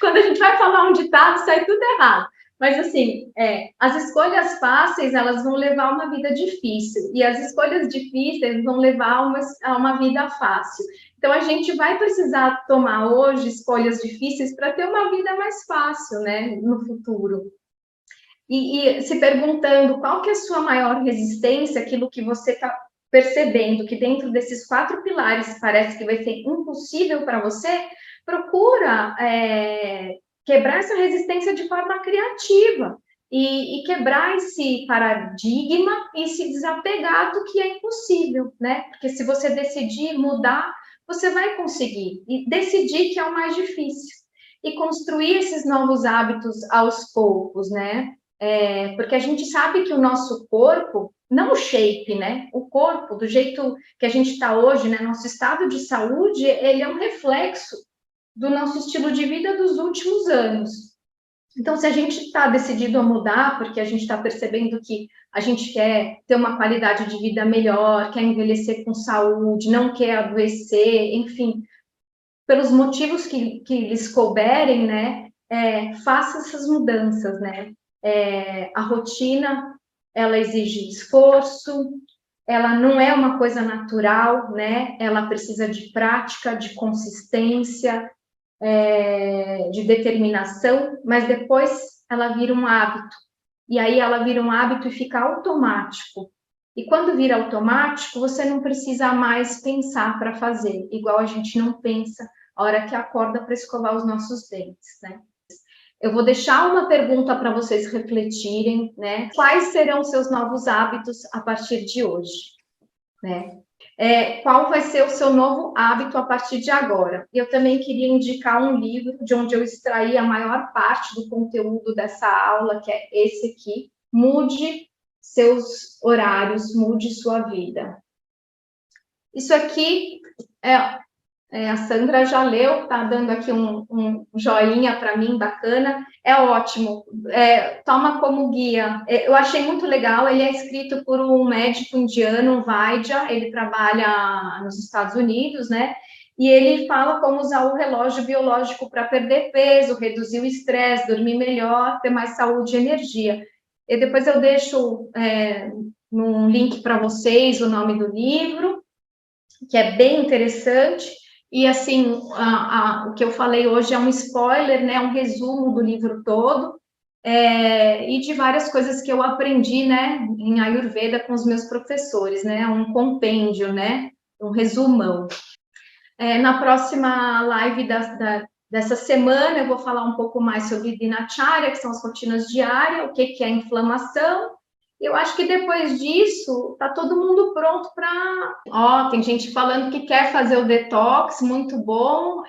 Quando a gente vai falar um ditado, sai tudo errado. Mas, assim, as escolhas fáceis, elas vão levar a uma vida difícil. E as escolhas difíceis vão levar a uma vida fácil. Então, a gente vai precisar tomar hoje escolhas difíceis para ter uma vida mais fácil, né, no futuro. E se perguntando qual que é a sua maior resistência, aquilo que você está percebendo que dentro desses 4 pilares parece que vai ser impossível para você, procura quebrar essa resistência de forma criativa e quebrar esse paradigma e se desapegar do que é impossível, né? Porque se você decidir mudar, você vai conseguir. E decidir que é o mais difícil. E construir esses novos hábitos aos poucos, né? Porque a gente sabe que o nosso corpo, não o shape, né? O corpo, do jeito que a gente está hoje, né? Nosso estado de saúde, ele é um reflexo do nosso estilo de vida dos últimos anos. Então, se a gente está decidido a mudar, porque a gente está percebendo que a gente quer ter uma qualidade de vida melhor, quer envelhecer com saúde, não quer adoecer, enfim, pelos motivos que lhes couberem, né? Faça essas mudanças, né? A rotina, ela exige esforço, ela não é uma coisa natural, né? Ela precisa de prática, de consistência, de determinação, mas depois ela vira um hábito. E aí ela vira um hábito e fica automático. E quando vira automático, você não precisa mais pensar para fazer, igual a gente não pensa a hora que acorda para escovar os nossos dentes, né? Eu vou deixar uma pergunta para vocês refletirem, né? Quais serão seus novos hábitos a partir de hoje, né? Qual vai ser o seu novo hábito a partir de agora? Eu também queria indicar um livro de onde eu extraí a maior parte do conteúdo dessa aula, que é esse aqui, Mude Seus Horários, Mude Sua Vida. Isso aqui a Sandra já leu, tá dando aqui um joinha para mim, bacana, é ótimo, toma como guia. Eu achei muito legal, ele é escrito por um médico indiano, um Vaidya, ele trabalha nos Estados Unidos, né? E ele fala como usar o relógio biológico para perder peso, reduzir o estresse, dormir melhor, ter mais saúde e energia. E depois eu deixo um link para vocês o nome do livro, que é bem interessante. E, assim, o que eu falei hoje é um spoiler, né? Um resumo do livro todo, e de várias coisas que eu aprendi, né? Em Ayurveda com os meus professores, né? Um compêndio, né? Um resumão. Na próxima live dessa semana, eu vou falar um pouco mais sobre Dinacharya, que são as rotinas diárias, o que é inflamação. Eu acho que depois disso, tá todo mundo pronto para... tem gente falando que quer fazer o detox, muito bom.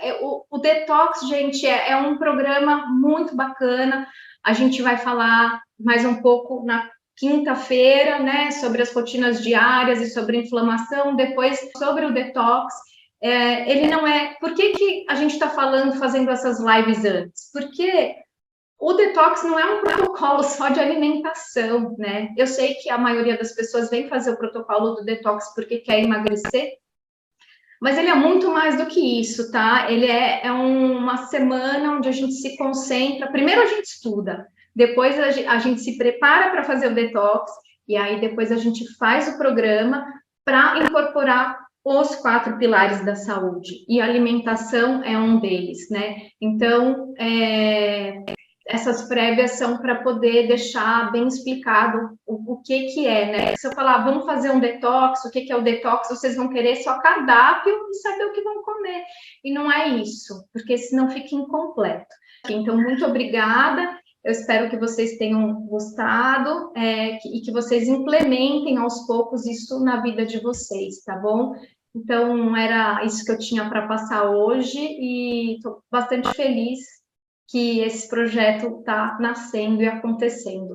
O detox, gente, é um programa muito bacana. A gente vai falar mais um pouco na quinta-feira, né, sobre as rotinas diárias e sobre inflamação, depois sobre o detox. Ele não é... Por que a gente está fazendo essas lives antes? Porque o detox não é um protocolo só de alimentação, né? Eu sei que a maioria das pessoas vem fazer o protocolo do detox porque quer emagrecer, mas ele é muito mais do que isso, tá? Ele é uma semana onde a gente se concentra. Primeiro a gente estuda, depois a gente se prepara para fazer o detox, e aí depois a gente faz o programa para incorporar os 4 pilares da saúde, e a alimentação é um deles, né? Então, essas prévias são para poder deixar bem explicado o que é, né? Se eu falar, vamos fazer um detox, o que é o detox, vocês vão querer só cardápio e saber o que vão comer. E não é isso, porque senão fica incompleto. Então, muito obrigada. Eu espero que vocês tenham gostado e que vocês implementem aos poucos isso na vida de vocês, tá bom? Então, era isso que eu tinha para passar hoje e estou bastante feliz que esse projeto está nascendo e acontecendo.